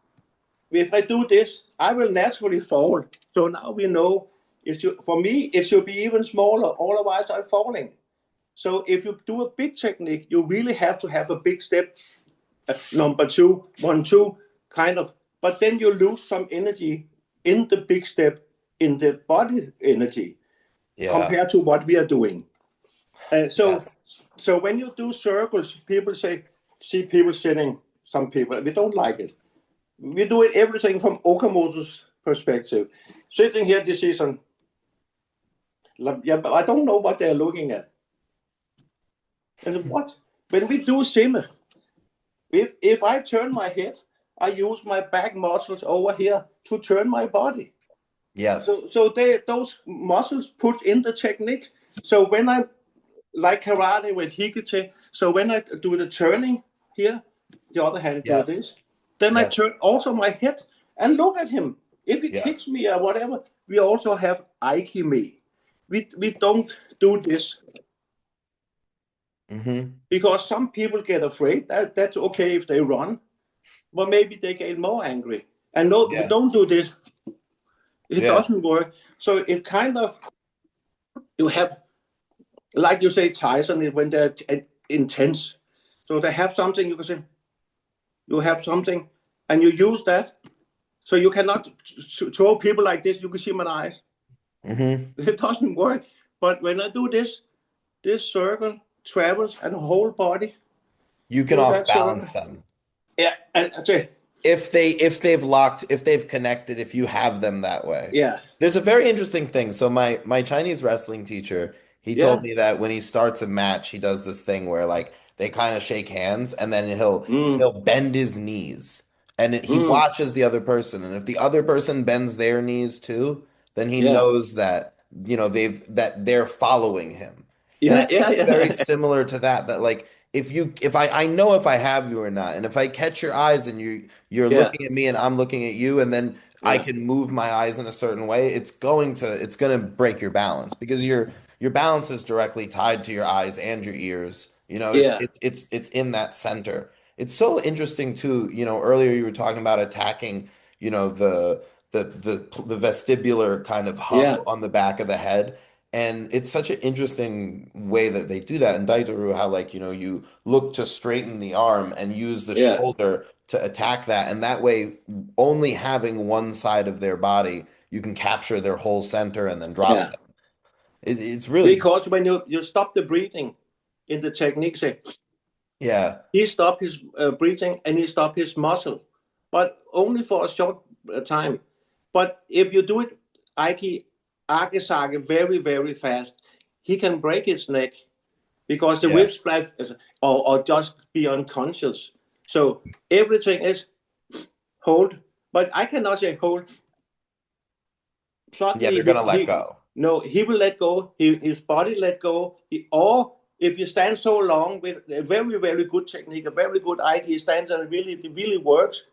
If I do this, I will naturally fall. So now we know for me, it should be even smaller. Otherwise, I'm falling. So if you do a big technique, you really have to have a big step. Number two, 1, 2, kind of. But then you lose some energy in the big step, in the body energy, Yeah. compared to what we are doing. So Yes. so when you do circles, people see people sitting, some people, we don't like it. We do it everything from Okamoto's perspective. Sitting here, this is yeah, but I don't know what they're looking at. And what? When we do sim, if I turn my head, I use my back muscles over here to turn my body. Yes. So those muscles put in the technique. So when I like karate with hikite, so when I do the turning here, the other hand do Yes. this, then I Yes. turn also my head and look at him. If he kicks Yes. me or whatever, we also have Aiki-me. We don't do this Hmm. because some people get afraid. That's okay if they run, but maybe they get more angry. And no, we Yeah. don't do this. It Yeah. doesn't work. So it kind of, you have, like you say, Tyson, when they're intense. So they have something, you can say, you have something, and you use that. So you cannot throw people like this. You can see my eyes. Hmm. It doesn't work. But when I do this, this circle travels and whole body You can through off that circle. balance them. Yeah, and I say, If they've connected, if you have them that way. yeah, There's a very interesting thing. So my Chinese wrestling teacher, he told yeah, me that when he starts a match, he does this thing where like they kind of shake hands and then mm, he'll bend his knees and he mm, watches the other person, and if the other person bends their knees too, then he yeah, knows that they're following him. And I yeah, think yeah, it's very yeah, similar to that like if I know if I have you or not, and if I catch your eyes and you're yeah, looking at me and I'm looking at you, and then I yeah, can move my eyes in a certain way, it's going to break your balance because your balance is directly tied to your eyes and your ears. yeah, It's in that center. It's so interesting too. Earlier you were talking about attacking, the vestibular kind of hub yeah, on the back of the head. And it's such an interesting way that they do that in Daito Ryu, how like, you look to straighten the arm and use the yeah, shoulder to attack that. And that way, only having one side of their body, you can capture their whole center and then drop yeah. them. It's really, Because when you stop the breathing in the technique, say, yeah, he stopped his breathing and he stopped his muscle, but only for a short time. But if you do it, Akisage very fast, he can break his neck because the yeah, whip splash or just be unconscious. So everything is hold, but I cannot say hold. yeah, Suddenly they're gonna let he go. no, he will let go. His body let go. Or if you stand so long with a very good technique, a very good Aiki stands and it really works,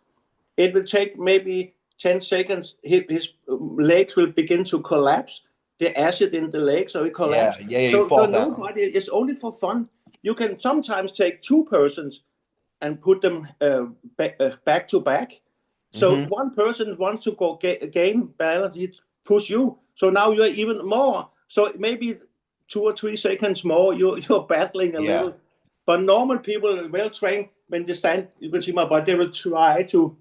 it will take maybe 10 seconds. His legs will begin to collapse. The acid in the legs, so it Yeah, collapses. yeah, yeah, you So fall down. nobody, it's only for fun. You can sometimes take two persons and put them back to back. So Hmm. one person wants to go gain balance, he push you. So now you're even more. So maybe 2 or 3 seconds more, you're battling a Yeah, little. But normal people, well trained, when they stand, you can see my body, they will try to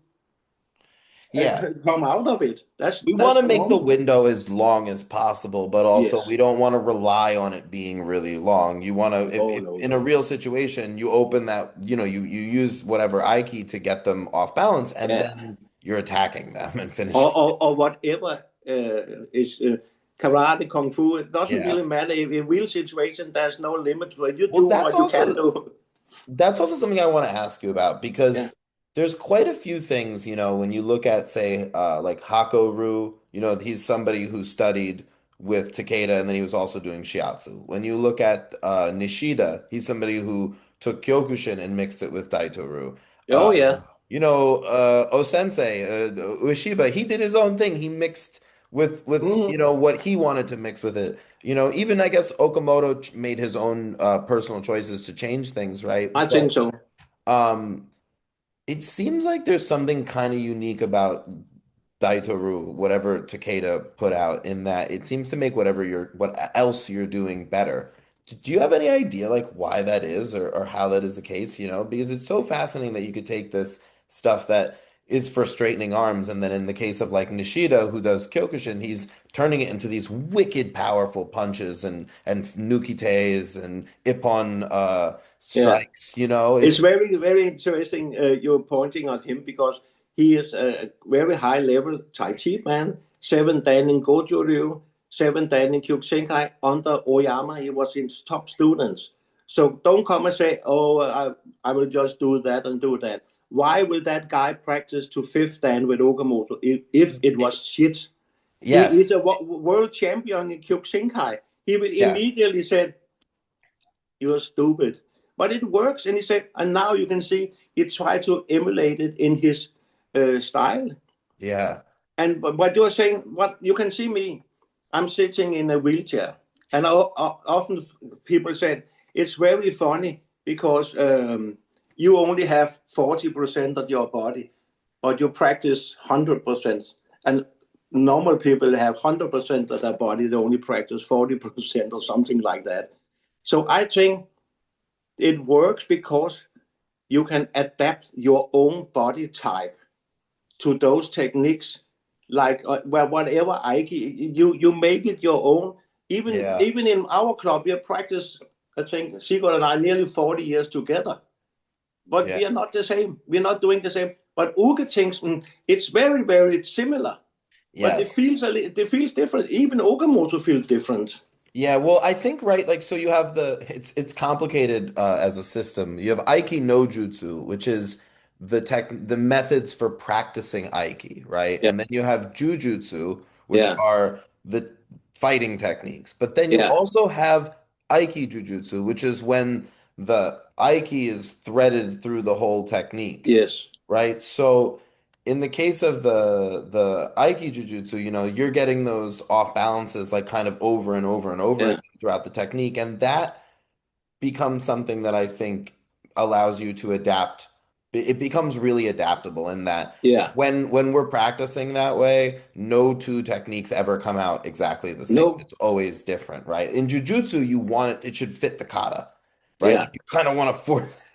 yeah. come out of it. We want That's to make the normal. window as long as possible, but also Yes. we don't want to rely on it being really long. You want to, if, No, if no, in a no. real situation, you open that, you use whatever Aiki to get them off balance, and Yeah. then you're attacking them and finishing it. Or whatever is karate, kung fu. It doesn't Yeah. really matter. In real situation, there's no limit to it. You Well, do what you can do. that's also something I want to ask you about Yeah. because there's quite a few things, when you look at, say, like Hakoru, he's somebody who studied with Takeda and then he was also doing shiatsu. When you look at Nishida, he's somebody who took Kyokushin and mixed it with Daito Ryu. Oh yeah. Osensei, Ueshiba, he did his own thing. He mixed with Mm, what he wanted to mix with it. Even I guess Okamoto made his own personal choices to change things, right? I think so. Um, it seems like there's something kind of unique about Daitoru, whatever Takeda put out, in that it seems to make what else you're doing better. Do you have any idea like why that is, or how that is the case, Because it's so fascinating that you could take this stuff that is for straightening arms, and then in the case of like Nishida, who does Kyokushin, he's turning it into these wicked powerful punches and nukites and ippon Yeah. strikes, It's It's very interesting you're pointing at him because he is a very high level Tai Chi man. 7 Dan in Goju Ryu, 7 Dan in Kyokushinkai under Oyama. He was his top students. So don't come and say, oh, I will just do that and do that. Why will that guy practice to 5th Dan with Okamoto if it was shit? He's Yes. a world champion in Kyokushinkai. He will Yeah. immediately say, "You're stupid," but it works. And he said, and now you can see he tried to emulate it in his style. Yeah. And but you're saying, what you can see me, I'm sitting in a wheelchair, and often people said it's very funny because you only have 40% of your body, but you practice 100%, and normal people have 100% of their body, they only practice 40% or something like that. So I think it works because you can adapt your own body type to those techniques, like well, whatever Aiki, you make it your own. Yeah. Even in our club, we have practiced, I think, Sigurd and I, nearly 40 years together. But Yeah. we are not the same. We're not doing the same. But Ole Kingston, it's very, very similar. But Yes. it feels different. Even Okamoto feels different. Yeah, well, I think right, like so you have it's complicated as a system. You have Aiki-no-jutsu, which is the methods for practicing Aiki, right? Yeah, And then you have Ju-jutsu, which yeah, are the fighting techniques. But then you yeah, also have Aiki-jujutsu, which is when the Aiki is threaded through the whole technique, yes, right? So in the case of the Aiki Jujutsu, you're getting those off balances like kind of over and over and over yeah, again throughout the technique, and that becomes something that I think allows you to adapt. It becomes really adaptable in that yeah. when we're practicing that way, no two techniques ever come out exactly the same. No, It's always different, right? In Jujutsu, you want it should fit the kata, right? yeah. Like you kind of want to force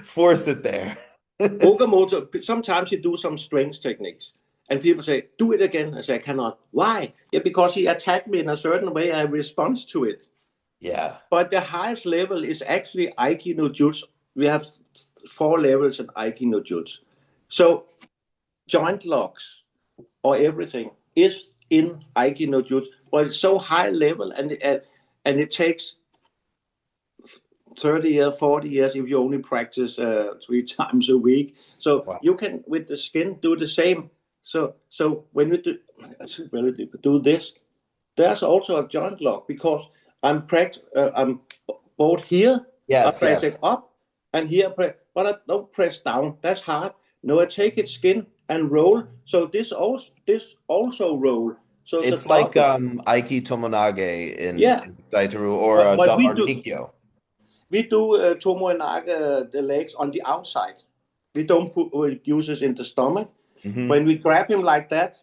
force it there. Okamoto, sometimes he do some strange techniques. And people say, do it again. I say, I cannot. Why? Yeah, because he attacked me in a certain way. I respond to it. Yeah. But the highest level is actually Aiki-no-jutsu. We have 4 levels in Aiki-no-jutsu. So joint locks or everything is in Aiki-no-jutsu. But it's so high level, and it takes 30 years, 40 years if you only practice 3 times a week. So Wow. you can, with the skin, do the same. So when you do this, there's also a joint lock because I'm both here, I Yes, press it yes. up, and here, but I don't press down. That's hard. No, I take it skin and roll. So this also roll. So it's a It's like double. Aiki Tomonage Yeah, in Daito Ryu or but or Nikyo. we do Tomo and Naga, the legs on the outside. We don't use it in the stomach. When Hmm. we grab him like that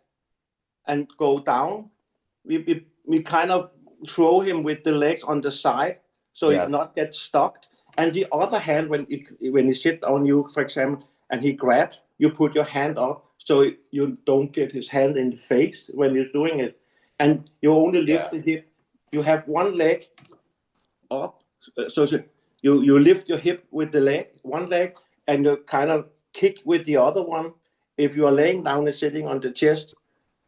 and go down, we kind of throw him with the legs on the side so he Yes. not get stuck. And the other hand, when he sit on you, for example, and he grabs, you put your hand up so you don't get his hand in the face when he's doing it. And you only lift Yeah. the hip. You have one leg up. So you lift your hip with the leg, one leg, and you kind of kick with the other one. If you are laying down and sitting on the chest,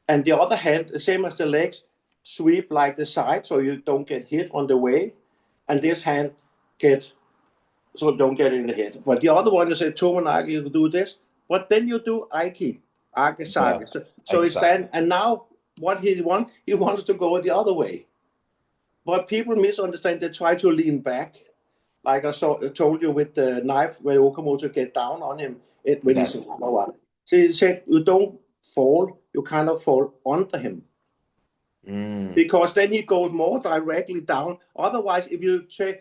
and the other hand, the same as the legs, sweep like the side so you don't get hit on the way, and this hand get so don't get in the head. But the other one, you say Tomanagi, you do this, but then you do Aiki, Yeah. Akisaki. So he Exactly. stand, and now what he wants to go the other way. But people misunderstand. They try to lean back, like I told you with the knife where Okamoto get down on him. When he said, Yes. so he said, you don't fall, you kind of fall under him. Mm. Because then he goes more directly down. Otherwise, if you say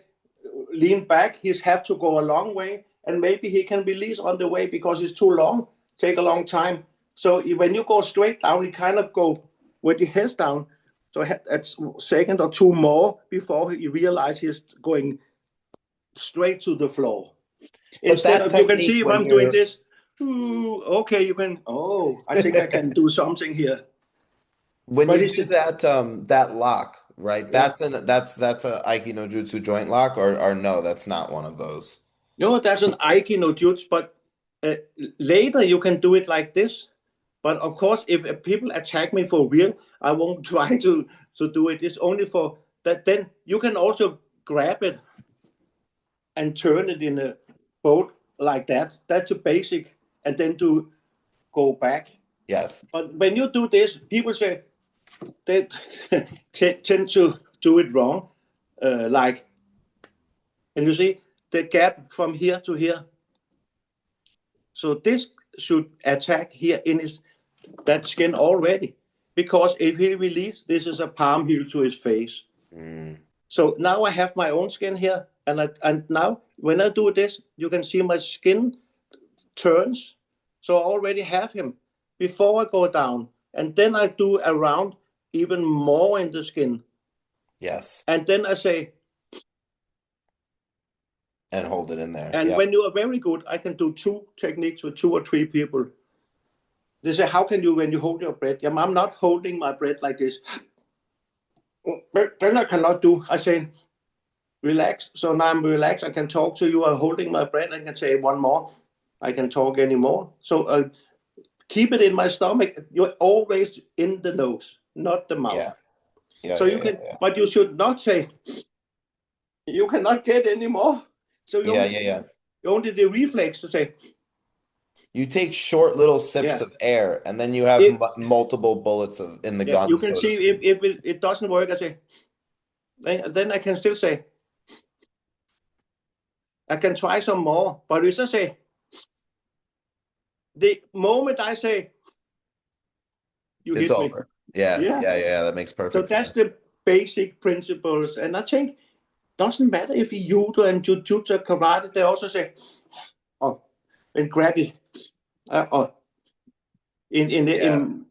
lean back, he's have to go a long way, and maybe he can release on the way because it's too long, take a long time. So when you go straight down, you kind of go with your head down. So that's a second or two more before he realizes he's going straight to the floor. But Instead that of, you can technique see if when I'm doing you're this, ooh, okay, you can, oh, I think I can do something here. when But you it's, do that lock, right? yeah, That's a Aiki no Jutsu joint lock or no, that's not one of those. no, that's an Aiki-no-jutsu, but uh, later you can do it like this. But of course, if people attack me for real, I won't try to do it. It's only for that. Then you can also grab it and turn it in a boat like that. That's a basic, and then to go back. Yes. But when you do this, people say, they tend to do it wrong. Like, and you see the gap from here to here. So this should attack here in that skin already, because if he releases, this is a palm heel to his face. So now I have my own skin here, and now when I do this, you can see my skin turns. So I already have him before I go down, and then I do around even more in the skin. Yes. And then I say, And hold it in there. and Yeah. when you are very good, I can do 2 techniques with 2 or 3 people. They say, how can you when you hold your breath? Yeah, I'm not holding my breath like this. Then I cannot do. I say, relax. So now I'm relaxed. I can talk to you. I'm holding my breath. I can say one more. I can talk anymore. So keep it in my stomach. You're always in the nose, not the mouth. Yeah. Yeah. So Yeah. you can, Yeah. but you should not say, you cannot get any more. So you Yeah. only, Yeah. Yeah. only the reflex to say, You take short little sips yeah. of air, and then you have If, multiple bullets in the yeah, you gun, can so to see speak. if it doesn't work, I say, then I can still say, I can try some more. But if I say, the moment I say, you It's hit me. over. Yeah. Yeah. Yeah. Yeah. That makes So perfect that's sense. the basic principles. And I think doesn't matter if you judo and Ju-jutsu karate, they also say, oh, and grab it. Or Yeah. in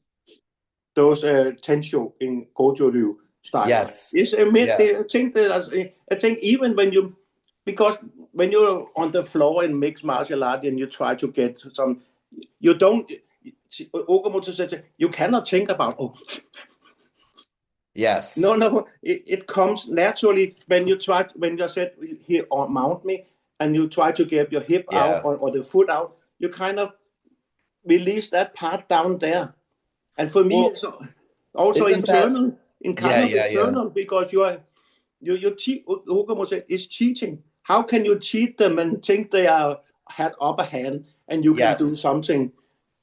those tensho in Gojo Ryu style. Yes. It's Yeah. I think even when you, because when you're on the floor in mixed martial art and you try to get some, you don't, Okamoto-sensei, you cannot think about, oh, Yes. no, it comes naturally when you try, when you said here on mount me and you try to get your hip out Yeah. or the foot out, you kind of release that part down there. And for me, Well, it's also isn't that? internal, in Yeah. kind of Yeah. Yeah. internal, because you cheat. Okamoto is cheating. How can you cheat them and think they are had upper hand and you can do Yes. something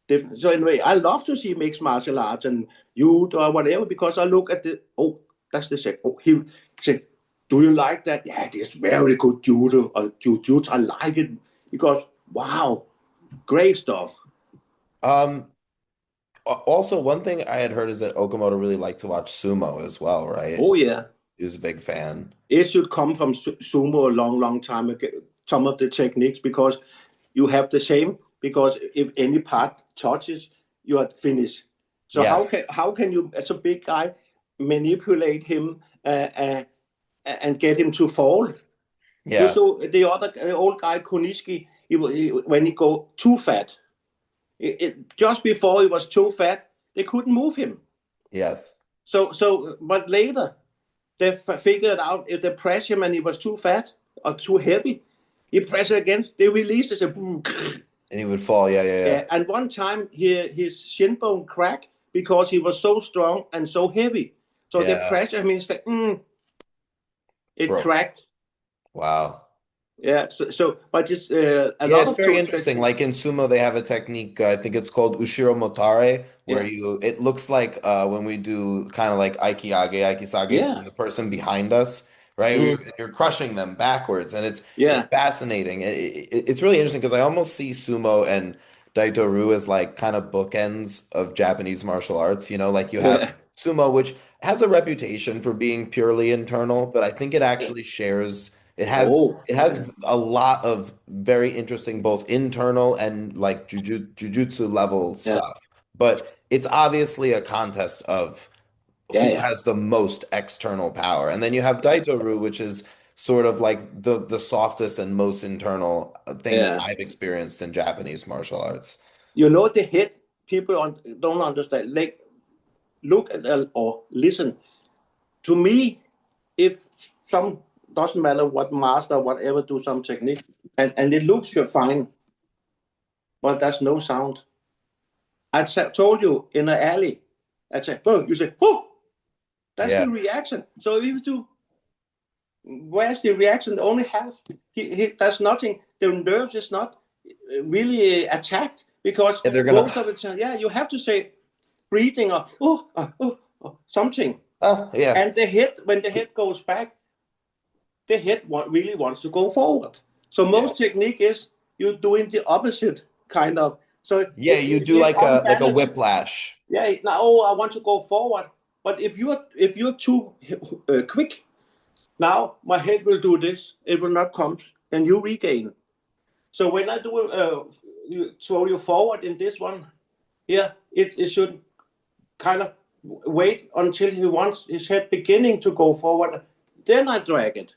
different? So anyway, I love to see mixed martial arts and youth or whatever, because I look at the, oh, that's the set. Oh, he said, do you like that? Yeah, it is very good judo or jiu-jitsu. I like it because wow, great stuff. Um. Also, one thing I had heard is that Okamoto really liked to watch sumo as well, right? Oh yeah. He was a big fan. It should come from sumo a long time ago. Some of the techniques, because you have the same. Because if any part touches, you are finished. So Yes. how can you, as a big guy, manipulate him and get him to fall? You Yeah. saw the old guy Koniski. When he go too fat, just before he was too fat, they couldn't move him. Yes. But later they figured out if they press him and he was too fat or too heavy, he press it again, they release it. And he would fall. Yeah. Yeah. Yeah. Yeah, and one time his shin bone cracked because he was so strong and so heavy. So the Yeah. pressure means that it Broke. cracked. Wow. Yeah, so but it's a Yeah, lot it's of very toe interesting. technique. Like in sumo, they have a technique, I think it's called Ushiro Motare, where Yeah, you it looks like when we do kind of like Aiki-age, Aiki-sage from yeah, the person behind us, right? You're crushing them backwards, and it's yeah, fascinating. It's really interesting because I almost see sumo and Daito Ryu as like kind of bookends of Japanese martial arts. Like you have yeah. sumo, which has a reputation for being purely internal, but I think it Yeah. actually shares. It has Oh, it has a lot of very interesting, both internal and like jujutsu level yeah, stuff. But it's obviously a contest of yeah, who yeah, has the most external power. And then you have Daito-Ryu, which is sort of like the softest and most internal thing that yeah. I've experienced in Japanese martial arts. The head people don't understand. Like look at or listen to me. If some doesn't matter what master whatever do some technique and it looks you're fine, but there's no sound. I told you in an alley. I said, oh, you say, oh, that's Yeah. the reaction. So if you do, where's the reaction? Only half. There's nothing. The nerves is not really attacked because And they're gonna most of the time, yeah, you have to say breathing or oh, something. Yeah. And the head, when the head goes back, the head really wants to go forward. So Yeah. most technique is you're doing the opposite kind of. So Yeah, you do it's like a unbalanced. whiplash. Yeah, now oh, I want to go forward, but if you're too quick, now my head will do this. It will not come, and you regain. So when I do throw you forward in this one, here it should kind of wait until he wants his head beginning to go forward. Then I drag it.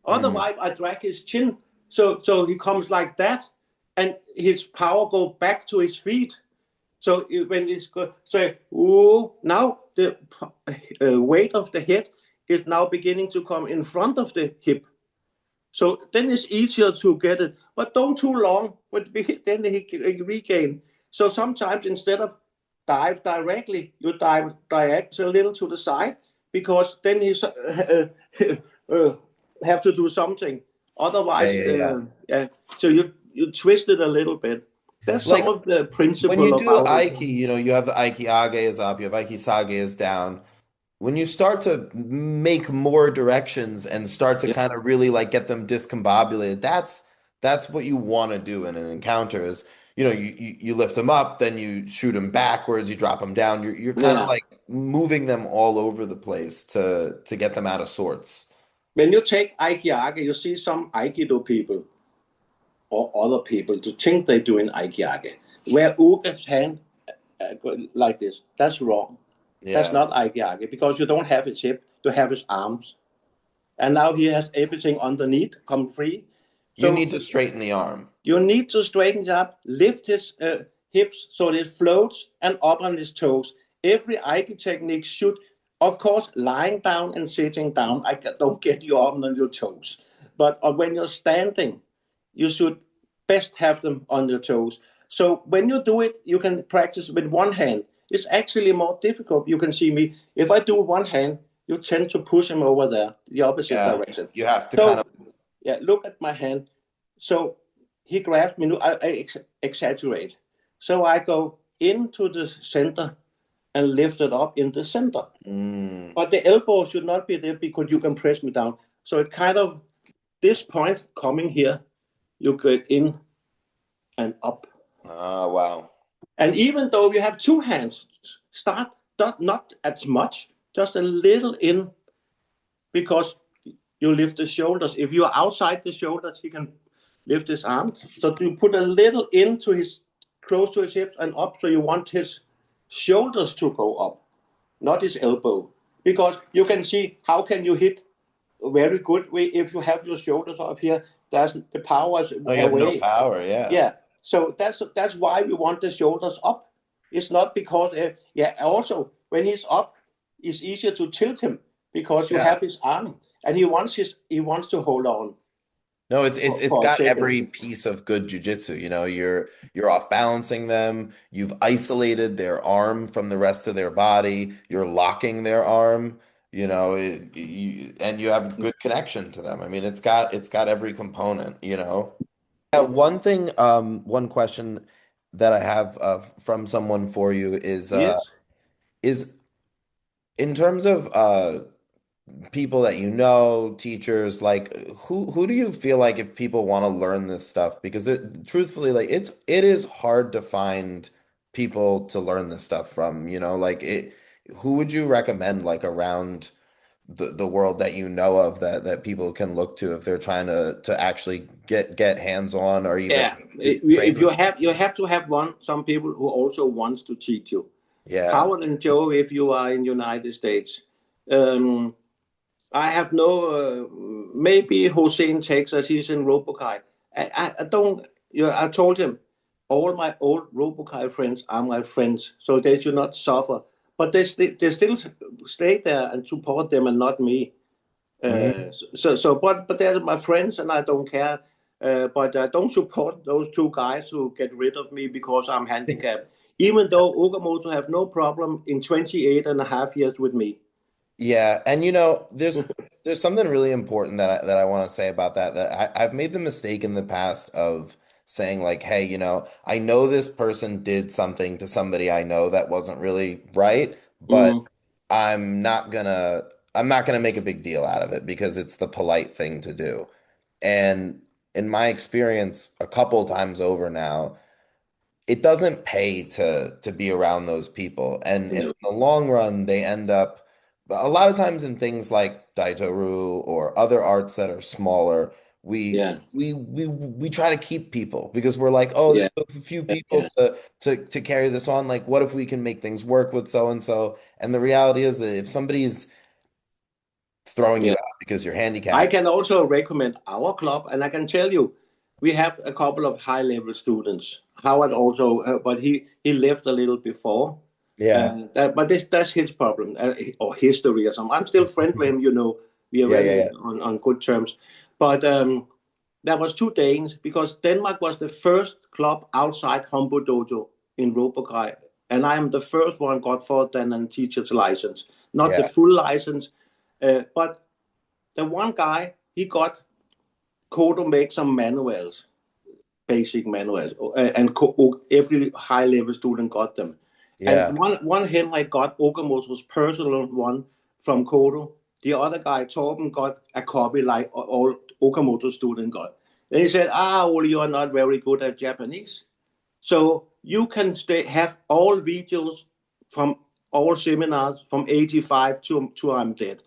Mm. Otherwise, I drag his chin, so he comes like that, and his power go back to his feet. So when it's go, so ooh, now the weight of the head is now beginning to come in front of the hip. So then it's easier to get it, but don't too long. But then he regain. So sometimes instead of dive directly, you dive a little to the side because then he's uh, have to do something. Yeah, Otherwise, yeah, yeah. yeah. So you twist it a little bit. That's some Like of the when you principle do about it. Aiki, you have the Aiki Age is up, you have Aiki Sage is down. When you start to make more directions and start to Yeah, kind of really like get them discombobulated, that's what you want to do in an encounter is, you lift them up, then you shoot them backwards, you drop them down. You're kind of yeah. like moving them all over the place to get them out of sorts. When you take Aikiage, you see some Aikido people or other people to think they're doing Aikiage, where Uga's hand like this. That's wrong. That's Yeah. not Aikiage because you don't have his hip, you have his arms. And now he has everything underneath come free. You So need to straighten the arm. you need to straighten it up, lift his hips so that it floats and up on his toes. Every Aiki technique should, of course, lying down and sitting down. I don't get your arm on your toes. But when you're standing, you should best have them on your toes. So when you do it, you can practice with one hand. It's actually more difficult. You can see me. If I do one hand, you tend to push him over there, the opposite Yeah. direction. You have to kind of So, yeah, look at my hand. So he grabs me. I exaggerate. So I go into the center and lift it up in the center. mm, But the elbow should not be there because you can press me down. So it kind of, this point coming here, you get in and up. wow. And even though you have two hands, start not as much, just a little in because you lift the shoulders. If you're outside the shoulders, he can lift his arm. So you put a little into his close to his hips and up. So you want his shoulders to go up, not his elbow, because you can see how can you hit very good if you have your shoulders up here. That's the power is Oh, you have no away. power. Yeah. Yeah. So that's why we want the shoulders up. It's not because yeah. Also, when he's up, it's easier to tilt him because you Yeah. have his arm and he wants to hold on No, it's for a got second. every piece of good jujitsu. You're off balancing them. You've isolated their arm from the rest of their body. You're locking their arm. And you have good connection to them. I mean, it's got every component. Yeah, one question that I have from someone for you Yes. is in terms of people that teachers, like who do you feel like if people want to learn this stuff? Because truthfully, like it is hard to find people to learn this stuff from, like who would you recommend like around the world that of that people can look to if they're trying to actually get hands on or even Yeah. train If with you have to have some people who also wants to teach you. yeah. Howard and Joe, if you are in United States. Um, I have no, maybe Jose in Texas, he's in Roppokai. I don't, I told him all my old Roppokai friends are my friends, so they should not suffer. But they still stay there and support them and not me. Mhm. But they're my friends and I don't care. But I don't support those two guys who get rid of me because I'm handicapped. Even though Okamoto have no problem in 28 and a half years with me. Yeah, and there's something really important that I want to say about that I've made the mistake in the past of saying like, hey, I know this person did something to somebody I know that wasn't really right, but Mm. I'm not gonna I'm not gonna make a big deal out of it because it's the polite thing to do. And in my experience, a couple times over now, it doesn't pay to be around those people. And in No. the long run, they end up a lot of times in things like Daito Ryu or other arts that are smaller, Yeah. we try to keep people because we're like, oh, Yeah. there's a few people Yeah. to carry this on. Like, what if we can make things work with so and so? And the reality is that if somebody's throwing you Yeah. out because you're I handicapped, can also recommend our club, and I can tell you, we have a couple of high-level students. Howard also, but he left a little before. yeah, But that's his problem or history or something. I'm still friend with him, you know. We are yeah, yeah, very yeah, on good terms. But there was two Danes because Denmark was the first club outside Humbo Dojo in Roppokai, and I am the first one got for then and teacher's license, not the yeah. full license, but the one guy he got Kodo make some manuals, basic manuals, and every high level student got them. And Yeah. one Henrik got Okamoto's personal one from Kodo. The other guy, Torben, got a copy like all Okamoto student got. And he said, Ole, you are not very good at Japanese. So you can have all videos from all seminars from 85 to I'm dead.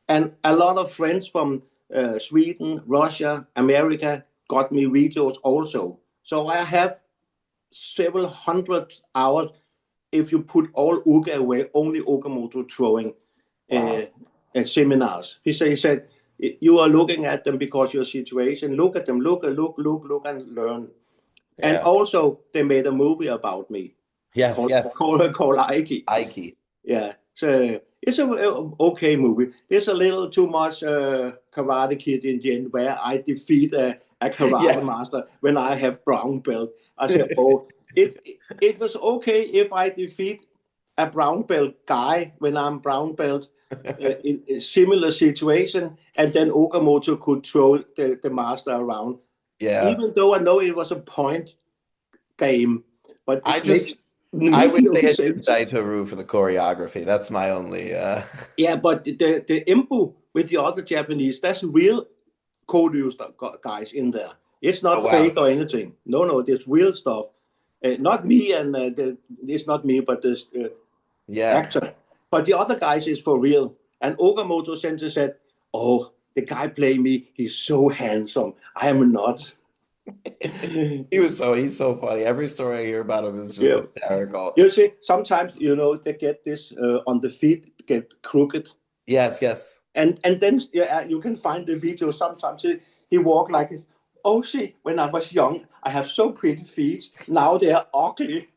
And a lot of friends from Sweden, Russia, America got me videos also. So I have several hundred hours if you put all Uga away, only Okamoto throwing Wow. seminars. He said, you are looking at them because your situation. Look at them, look, and learn. And Yeah. also, they made a movie about me Yes, called yes. called Aiki. Aiki. Yeah, so it's a okay movie. There's a little too much Karate Kid in the end where I defeat a karate Yes. master when I have brown belt. I said, oh, it was okay if I defeat a brown belt guy when I'm brown belt in a similar situation, and then Okamoto could throw the master around. Yeah. Even though I know it was a point game, but I it makes just I wish no they had used sense. Daito Ryu for the choreography. That's my only Yeah, but the impu with the other Japanese, that's real co-used guys in there. It's oh not wow. fake or anything. No, it's real stuff. Not me, and it's not me, but this Yeah. actor. But the other guys is for real. And Okamoto-sensei said, "Oh, the guy playing me, he's so handsome. I am not." He's so funny. Every story I hear about him is just Yeah. hysterical. You see, sometimes they get this on the feet, get crooked, Yes, yes. and then you can find the video. Sometimes he walk like, oh, see, when I was young, I have so pretty feet. Now they are ugly.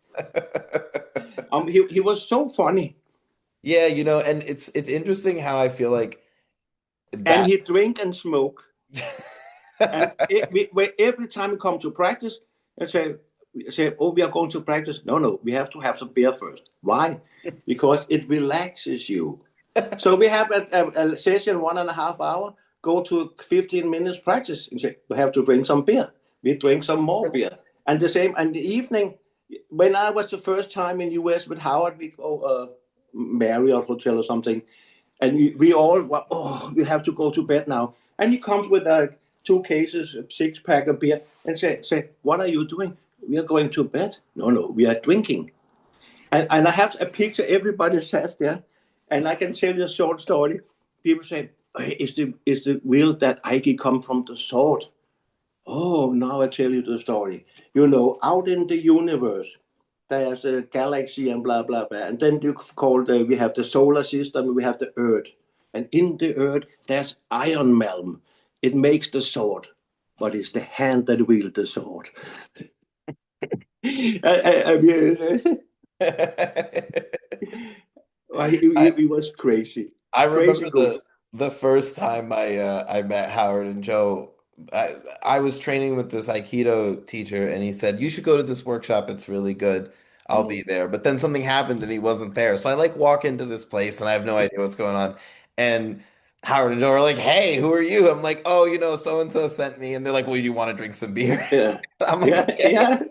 He was so funny, Yeah, and it's interesting how I feel like and that he drink and smoke. And every time we come to practice, and say, oh, we are going to practice. No, we have to have some beer first. Why? Because it relaxes you. So we have a session 1.5 hours, go to 15 minutes practice. And say, we have to drink some beer. We drink some more beer. And the same, and the evening, when I was the first time in US with Howard, we go Marriott Hotel or something. And we all, well, oh, we have to go to bed now. And he comes with two cases, a six-pack of beer, and say, what are you doing? We are going to bed. No, we are drinking. And I have a picture, everybody sat there, and I can tell you a short story. People say, hey, is the real that Aiki come from the sword? Oh, now I tell you the story. Out in the universe, there's a galaxy and blah, blah, blah. And then we have the solar system, we have the Earth. And in the Earth, there's Iron Realm. It makes the sword, but it's the hand that wields the sword. I mean, he was crazy. I Crazy remember good. the first time I met Howard and Joe. I was training with this Aikido teacher, and he said, "You should go to this workshop. It's really good. I'll be Mm. there." But then something happened, and he wasn't there. So I like walk into this place, and I have no idea what's going on. And Howard and Joe are like, "Hey, who are you?" I'm like, "Oh, so and so sent me," and they're like, "Well, you want to drink some beer?" Yeah. I'm like, Yeah, "Okay." yeah.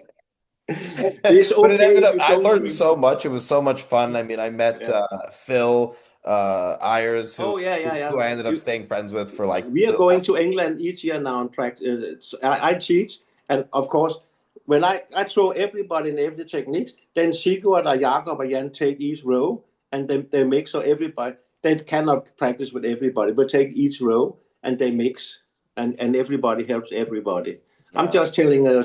It's But it okay ended if up, you I don't learned drink. so much. It was so much fun. I mean, I met Yeah. Phil. Ayers, Oh yeah, yeah, yeah. who I ended up staying friends with for like We are the going last. to England each year now and practice. I teach, and of course, when I throw everybody in every techniques, then Sigurd or Jakob or Jan take each row, and they mix so everybody. They cannot practice with everybody, but take each row and they mix, and everybody helps everybody. I'm Yeah. just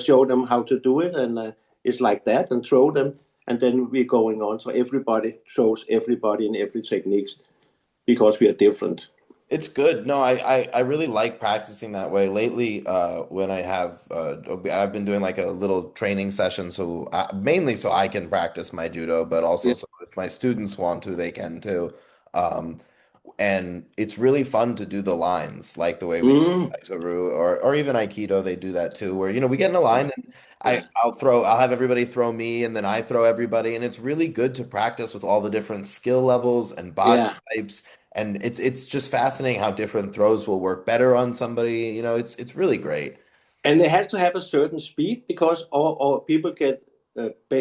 show them how to do it, and it's like that, and throw them, and then we're going on. So everybody throws everybody in every techniques because we are different. It's good. No, I really like practicing that way. Lately, when I have I've been doing like a little training session, so mainly so I can practice my judo, but also Yeah. so if my students want to, they can too. Um, and it's really fun to do the lines like the way we do Mm. Daito Ryu or even Aikido, they do that too, where we get in a line and Yeah. I'll have everybody throw me and then I throw everybody, and it's really good to practice with all the different skill levels and body Yeah. types. And it's just fascinating how different throws will work better on somebody. It's really great. And it has to have a certain speed because or people get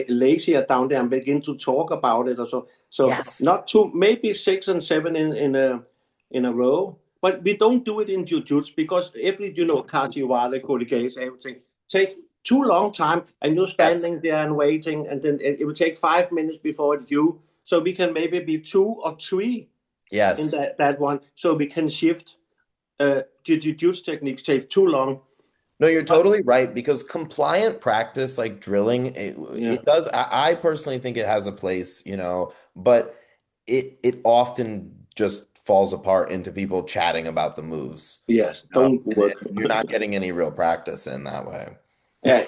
lazier down there and begin to talk about it or so. So Yes. not too, maybe 6 and 7 in a row. But we don't do it in Ju-jutsu because every, Kajiwara, Kodigase, everything take too long time and you're Yes. standing there and waiting and then it will take 5 minutes before it's you. So we can maybe be 2 or 3 in Yes. that one. So we can shift the Ju-jutsu techniques take too long. No, you're But totally right because compliant practice like drilling, yeah, it does. I personally think it has a place, but it often just falls apart into people chatting about the moves. yes, You know, don't and work. you're not getting any real practice in that way. Yeah,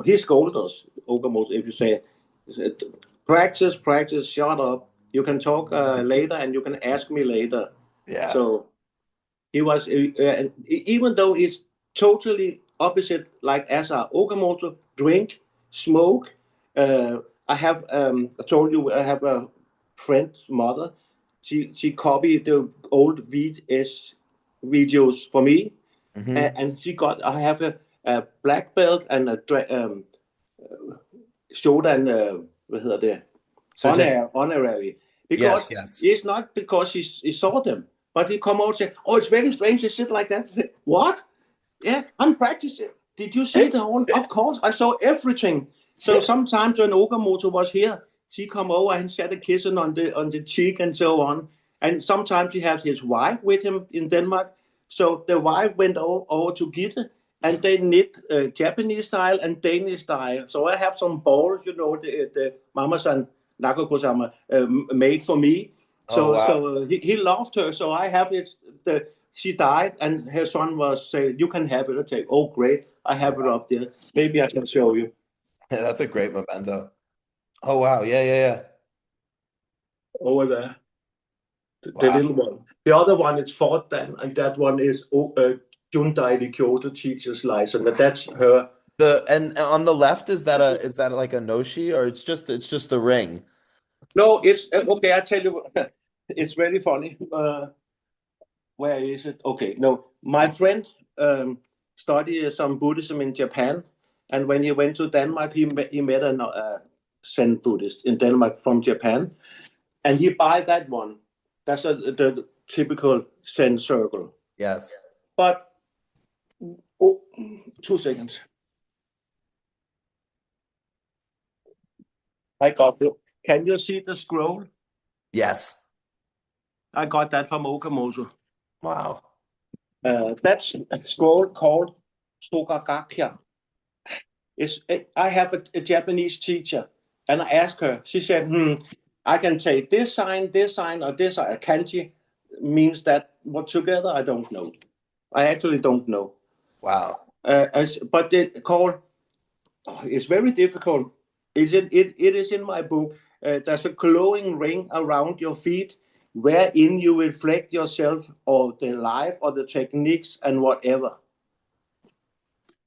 he scolded us, Okamoto, if you say, practice, practice, shut up. You can talk later and you can ask me later. Yeah. So he was, even though it's totally opposite, like as a Okamoto, drink, smoke. Uh, I told you, I have a friend's mother. She copied the old VS videos for me, Hmm. and I have a black belt and shoulder and hvad hedder det? Certificate. Honorary. Because Yes, yes. it's not because he saw them, but he come out and say, "Oh, it's very strange to sit like that." What? Yeah, I'm practicing. Did you see the whole? Of course, I saw everything. So sometimes when Okamoto was here, she come over and sat a kissing on the cheek and so on. And sometimes he had his wife with him in Denmark. So the wife went over to Gitte, and they knit Japanese style and Danish style. So I have some balls, the Mama-san Nakako-sama made for me. Oh, So wow. so he loved her. So I have it. She died, and her son was saying, "You can have it." I say, "Oh, great! I Oh, have it wow. up there. Maybe I can show you That's a great memento. Oh, wow. Yeah, yeah, yeah. over there." The Wow. little one. The other one is Fort Dan, and that one is Hyundai, the Kyoto teacher's license. And that's her. And on the left, is that like a noshi, or it's just the ring? No, it's okay. I tell you, it's very funny. Where is it? Okay, no, my friend studied some Buddhism in Japan, and when he went to Denmark, he met a Zen Buddhist in Denmark from Japan, and he buy that one. That's the typical Zen circle. Yes. But oh, 2 seconds. I got you. Can you see the scroll? Yes. I got that from Okamoto. Wow. That's a scroll called Sogakakya. I have a Japanese teacher, and I asked her. She said, I can take this sign, or this sign. Kanji means that what together? I don't know. I actually don't know. Wow. But the call is very difficult. It is in my book. There's a glowing ring around your feet, wherein you reflect yourself or the life or the techniques and whatever.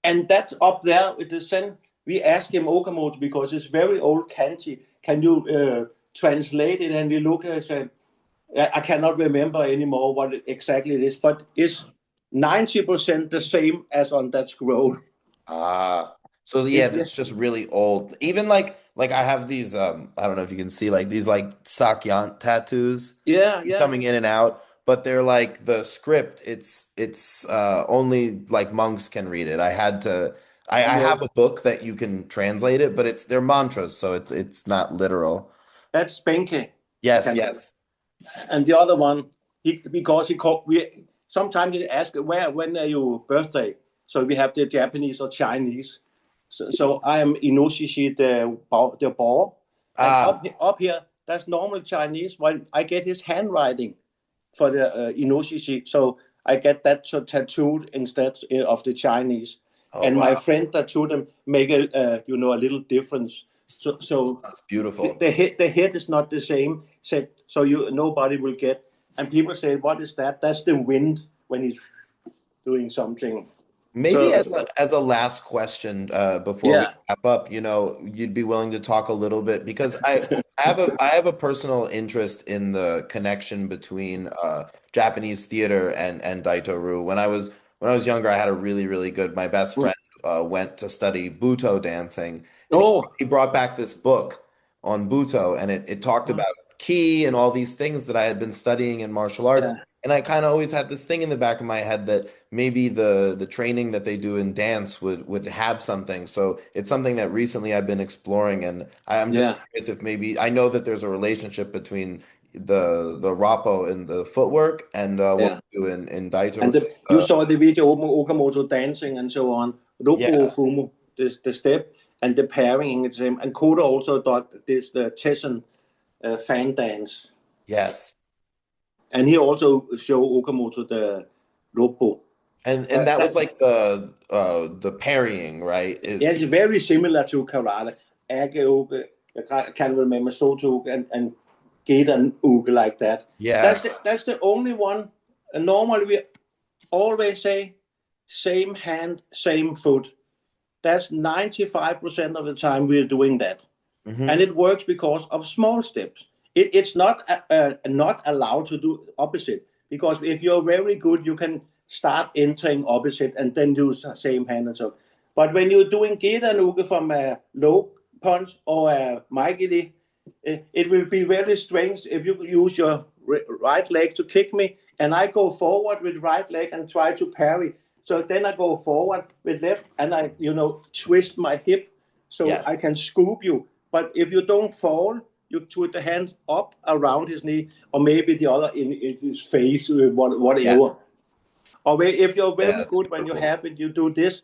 And that's up there with the Zen. We asked him Okamoto because it's very old kanji. Can you translate it? And we look and say, I cannot remember anymore what exactly it is, but it's 90% the same as on that scroll. So yeah, Yeah. that's just really old. Even like like I have these I don't know if you can see like these like Sakyant tattoos Yeah, yeah. coming in and out, but they're like the script, it's only like monks can read it. I I have know. a book that you can translate it, but it's they're mantras, so it's not literal. That's Benke. Yes, Can yes. and the other one, because he called we sometimes he ask when are your birthday? So we have the Japanese or Chinese. So I am Inoshi the ball, and Ah, up here that's normal Chinese. When I get his handwriting for the Inoshi, so I get that tattooed instead of the Chinese. oh And my wow. friend tattooed them make a little difference. So That's beautiful. the head is not the same. So nobody will get. And people say, "What is that?" That's the wind when he's doing something. Maybe So as a last question, before we yeah, wrap up, you'd be willing to talk a little bit because I have a personal interest in the connection between Japanese theater and Daito Ryu. When I was younger, I had a really good. My best friend went to study Buto dancing, and oh he brought back this book on Buto, and it talked about ki and all these things that I had been studying in martial arts. yeah, And I kind of always had this thing in the back of my head that maybe the training that they do in dance would have something. So it's something that recently I've been exploring, and I'm just yeah, curious if maybe I know that there's a relationship between the Rappo and the footwork and what yeah. we do in Daito. And you saw the video of Okamoto dancing and so on. Roppo Yeah. Fumo, the step and the pairing and same. And Koda also did this the Tessen fan dance, Yes. and he also showed Okamoto the Roppo. And that was That like the parrying, right? yeah, Is it's very similar to karate. Age-uke, I can't remember Soto and Gedan-uke like that. yeah. That's the only one. And normally we always say same hand, same foot. That's 95% of the time we're doing that. And Hmm. it works because of small steps. It's not allowed to do opposite, because if you're very good, you can start entering opposite and then use the same hand and so. But when you're doing Gedanuke from a low punch or a Maigiri, it will be very strange if you use your right leg to kick me and I go forward with right leg and try to parry. So then I go forward with left and I twist my hip so I Yes. can scoop you. But if you don't fall, you put the hand up around his knee, or maybe the other in his face, Yeah. whatever. Or if you're Yeah, very it's good when super you cool. have it, you do this.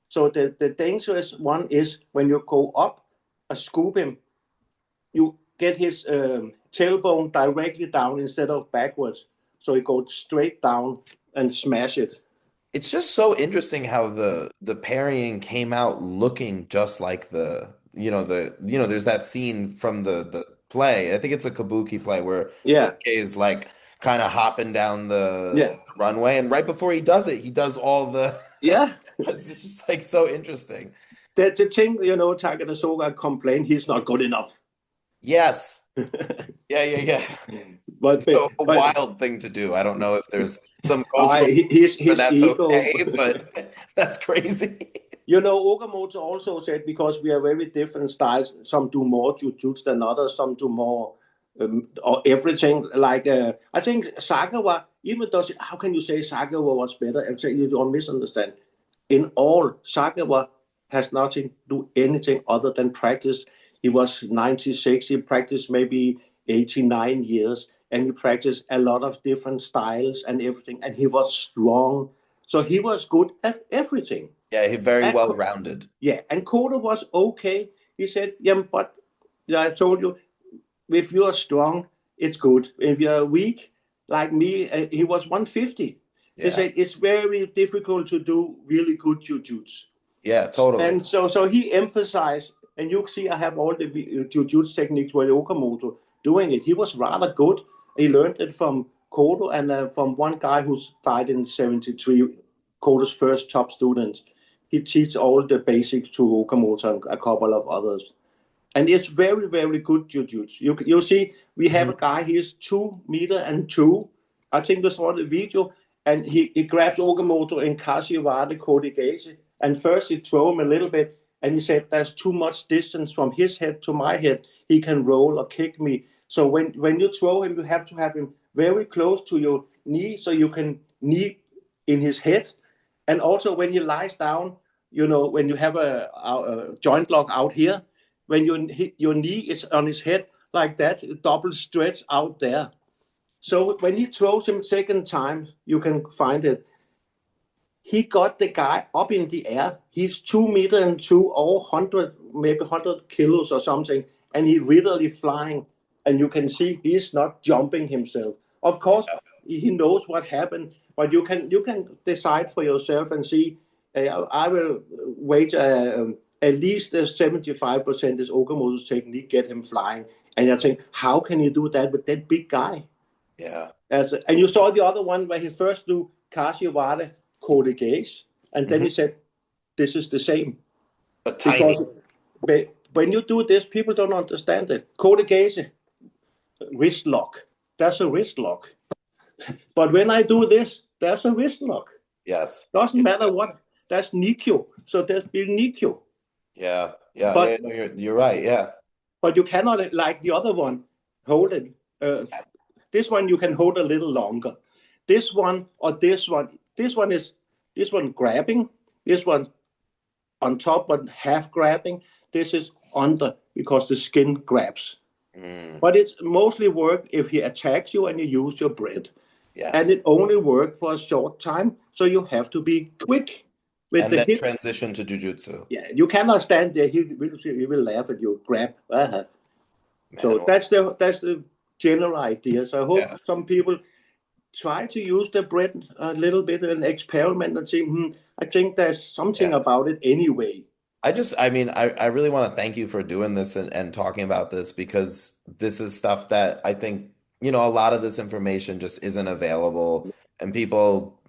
So the dangerous one is when you go up and scoop him, you get his tailbone directly down instead of backwards. So he goes straight down and smash it. It's just so interesting how the parrying came out looking just like there's that scene from the play. I think it's a kabuki play where Yeah, Roppokai is like kind of hopping down yeah, the runway, and right before he does it, he does all the yeah. it's just like so interesting. The thing, Takada Soga complained he's not good enough. Yes. Yeah, yeah, yeah. but but, So a but wild thing to do. I don't know if there's some cultural where his that's ego. okay, but that's crazy. Okamoto also said because we are very different styles. Some do more jujutsu than others. Some do more or everything. Like I think Sagawa, even though how can you say Sagawa was better? I say you don't misunderstand. In all, Sagawa has nothing to do anything other than practice. He was 96. He practiced maybe 89 years, and he practiced a lot of different styles and everything. And he was strong, so he was good at everything. Yeah, he very And well rounded. yeah, and Koda was okay. He said, "Yeah, but I told you, if you are strong, it's good. If you're weak, like me, he was 150. He Yeah. said it's very difficult to do really good jujutsu." Yeah, totally. And so he emphasized, and you see, I have all the jujutsu techniques with Okamoto doing it. He was rather good. He learned it from Kodo and from one guy who died in '73, Kodo's first top student. He teaches all the basics to Okamoto and a couple of others. And it's very, very good jujutsu. You see, we have a Mhm. guy, he's 2 meter and 2. I think you saw the video, and he grabs Okamoto in Kashiwade Kodigase, and first he throw him a little bit, and he said there's too much distance from his head to my head. He can roll or kick me. So when you throw him, you have to have him very close to your knee so you can knee in his head. And also when he lies down, when you have a joint lock out here, when your knee is on his head like that, double stretch out there. So when he throws him second time, you can find it. He got the guy up in the air. He's 2 meters and 100, maybe 100 kilos or something, and he's literally flying. And you can see he's not jumping himself. Of course, he knows what happened, but you can decide for yourself and see. I will wager at least 75% is Okamoto's technique get him flying. And I think, how can you do that with that big guy? Yeah. And you saw the other one where he first do Kashiwara Kode gaze, and then he said, this is the same. But tiny. Because when you do this, people don't understand it. Kode gaze, wrist lock. That's a wrist lock. But when I do this, there's a wrist lock. Yes. Doesn't matter what. That's Nikyo. So there's been Nikyo. Yeah. Yeah. But, yeah, no, you're right. Yeah. But you cannot, like the other one, hold it. This one you can hold a little longer. This one or this one grabbing. This one on top but half grabbing. This is under because the skin grabs. But it's mostly work if he attacks you and you use your breath. Yes. And it only works for a short time, so you have to be quick with and the then hit. transition to Ju-jutsu. Yeah, you cannot stand there. He will laugh at you. Grab. So that's the general idea. So I hope some people try to use the breath a little bit and experiment and see. I think there's something about it anyway. I really want to thank you for doing this and talking about this because this is stuff that I think, a lot of this information just isn't available and people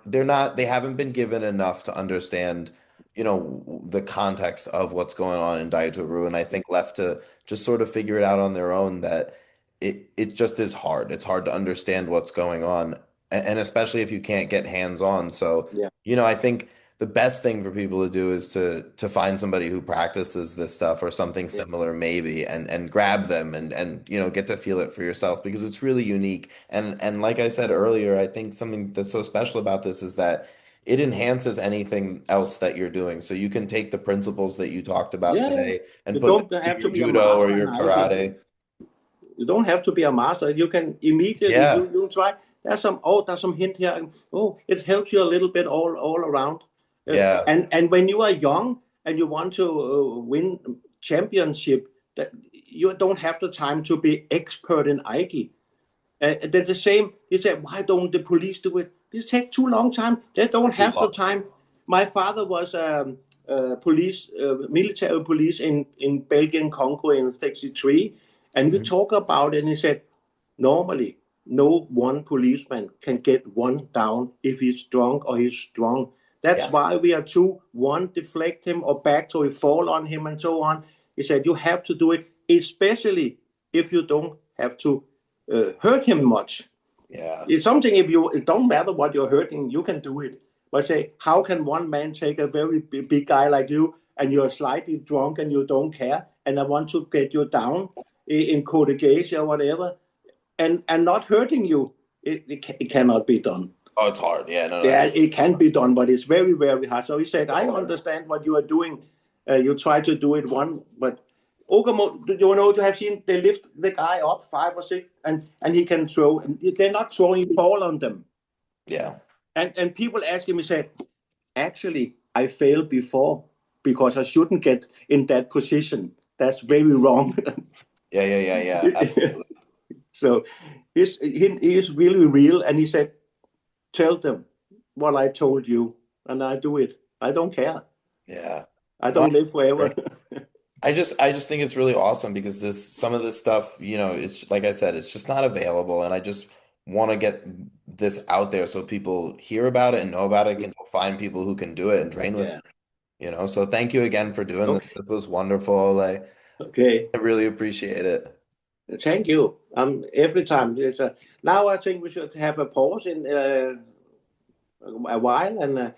they haven't been given enough to understand, the context of what's going on in Daito Ryu. And I think left to just sort of figure it out on their own that it just is hard. It's hard to understand what's going on. And especially if you can't get hands on. So, Yeah. I think the best thing for people to do is to find somebody who practices this stuff or something similar maybe and grab them and get to feel it for yourself because it's really unique. And like I said earlier, I think something that's so special about this is that it enhances anything else that you're doing. So you can take the principles that you talked about today and You put them don't to have to your be a judo or master your in Aiki. karate. You don't have to be a master. You can immediately you try. There's some hint here. Oh, it helps you a little bit all around. Yeah. And when you are young and you want to win championship, that you don't have the time to be expert in Aiki. They're the same. You say, why don't the police do it? It takes too long time. They don't have the time. My father was police, military police in Belgian Congo in 63. And we talk about it and he said, normally, no one policeman can get one down if he's drunk or he's strong. That's why we are two. One, deflect him or back so he fall on him and so on. He said, you have to do it, especially if you don't have to hurt him much. Yeah. It's something it don't matter what you're hurting, you can do it. But say, how can one man take a very big guy like you and you're slightly drunk and you don't care and I want to get you down in Kodegage or whatever and not hurting you? It cannot be done. Oh, it's hard. Yeah, no, Yeah, it can be done, but it's very, very hard. So he said, I understand what you are doing. You try to do it but Okamoto, you have seen they lift the guy up 5 or 6 and he can throw. And they're not throwing ball on them. Yeah. And people ask him, he said, actually, I failed before because I shouldn't get in that position. That's very wrong. Yeah. Absolutely. So he's really real. And he said, tell them what I told you and I do it. I don't care. Yeah. I don't live forever. I just think it's really awesome because some of this stuff, it's like I said, it's just not available. And I just want to get this out there so people hear about it and know about it and go find people who can do it and train with me. So thank you again for doing this. It was wonderful. Okay. I really appreciate it. Thank you. Every time. Now I think we should have a pause in a while and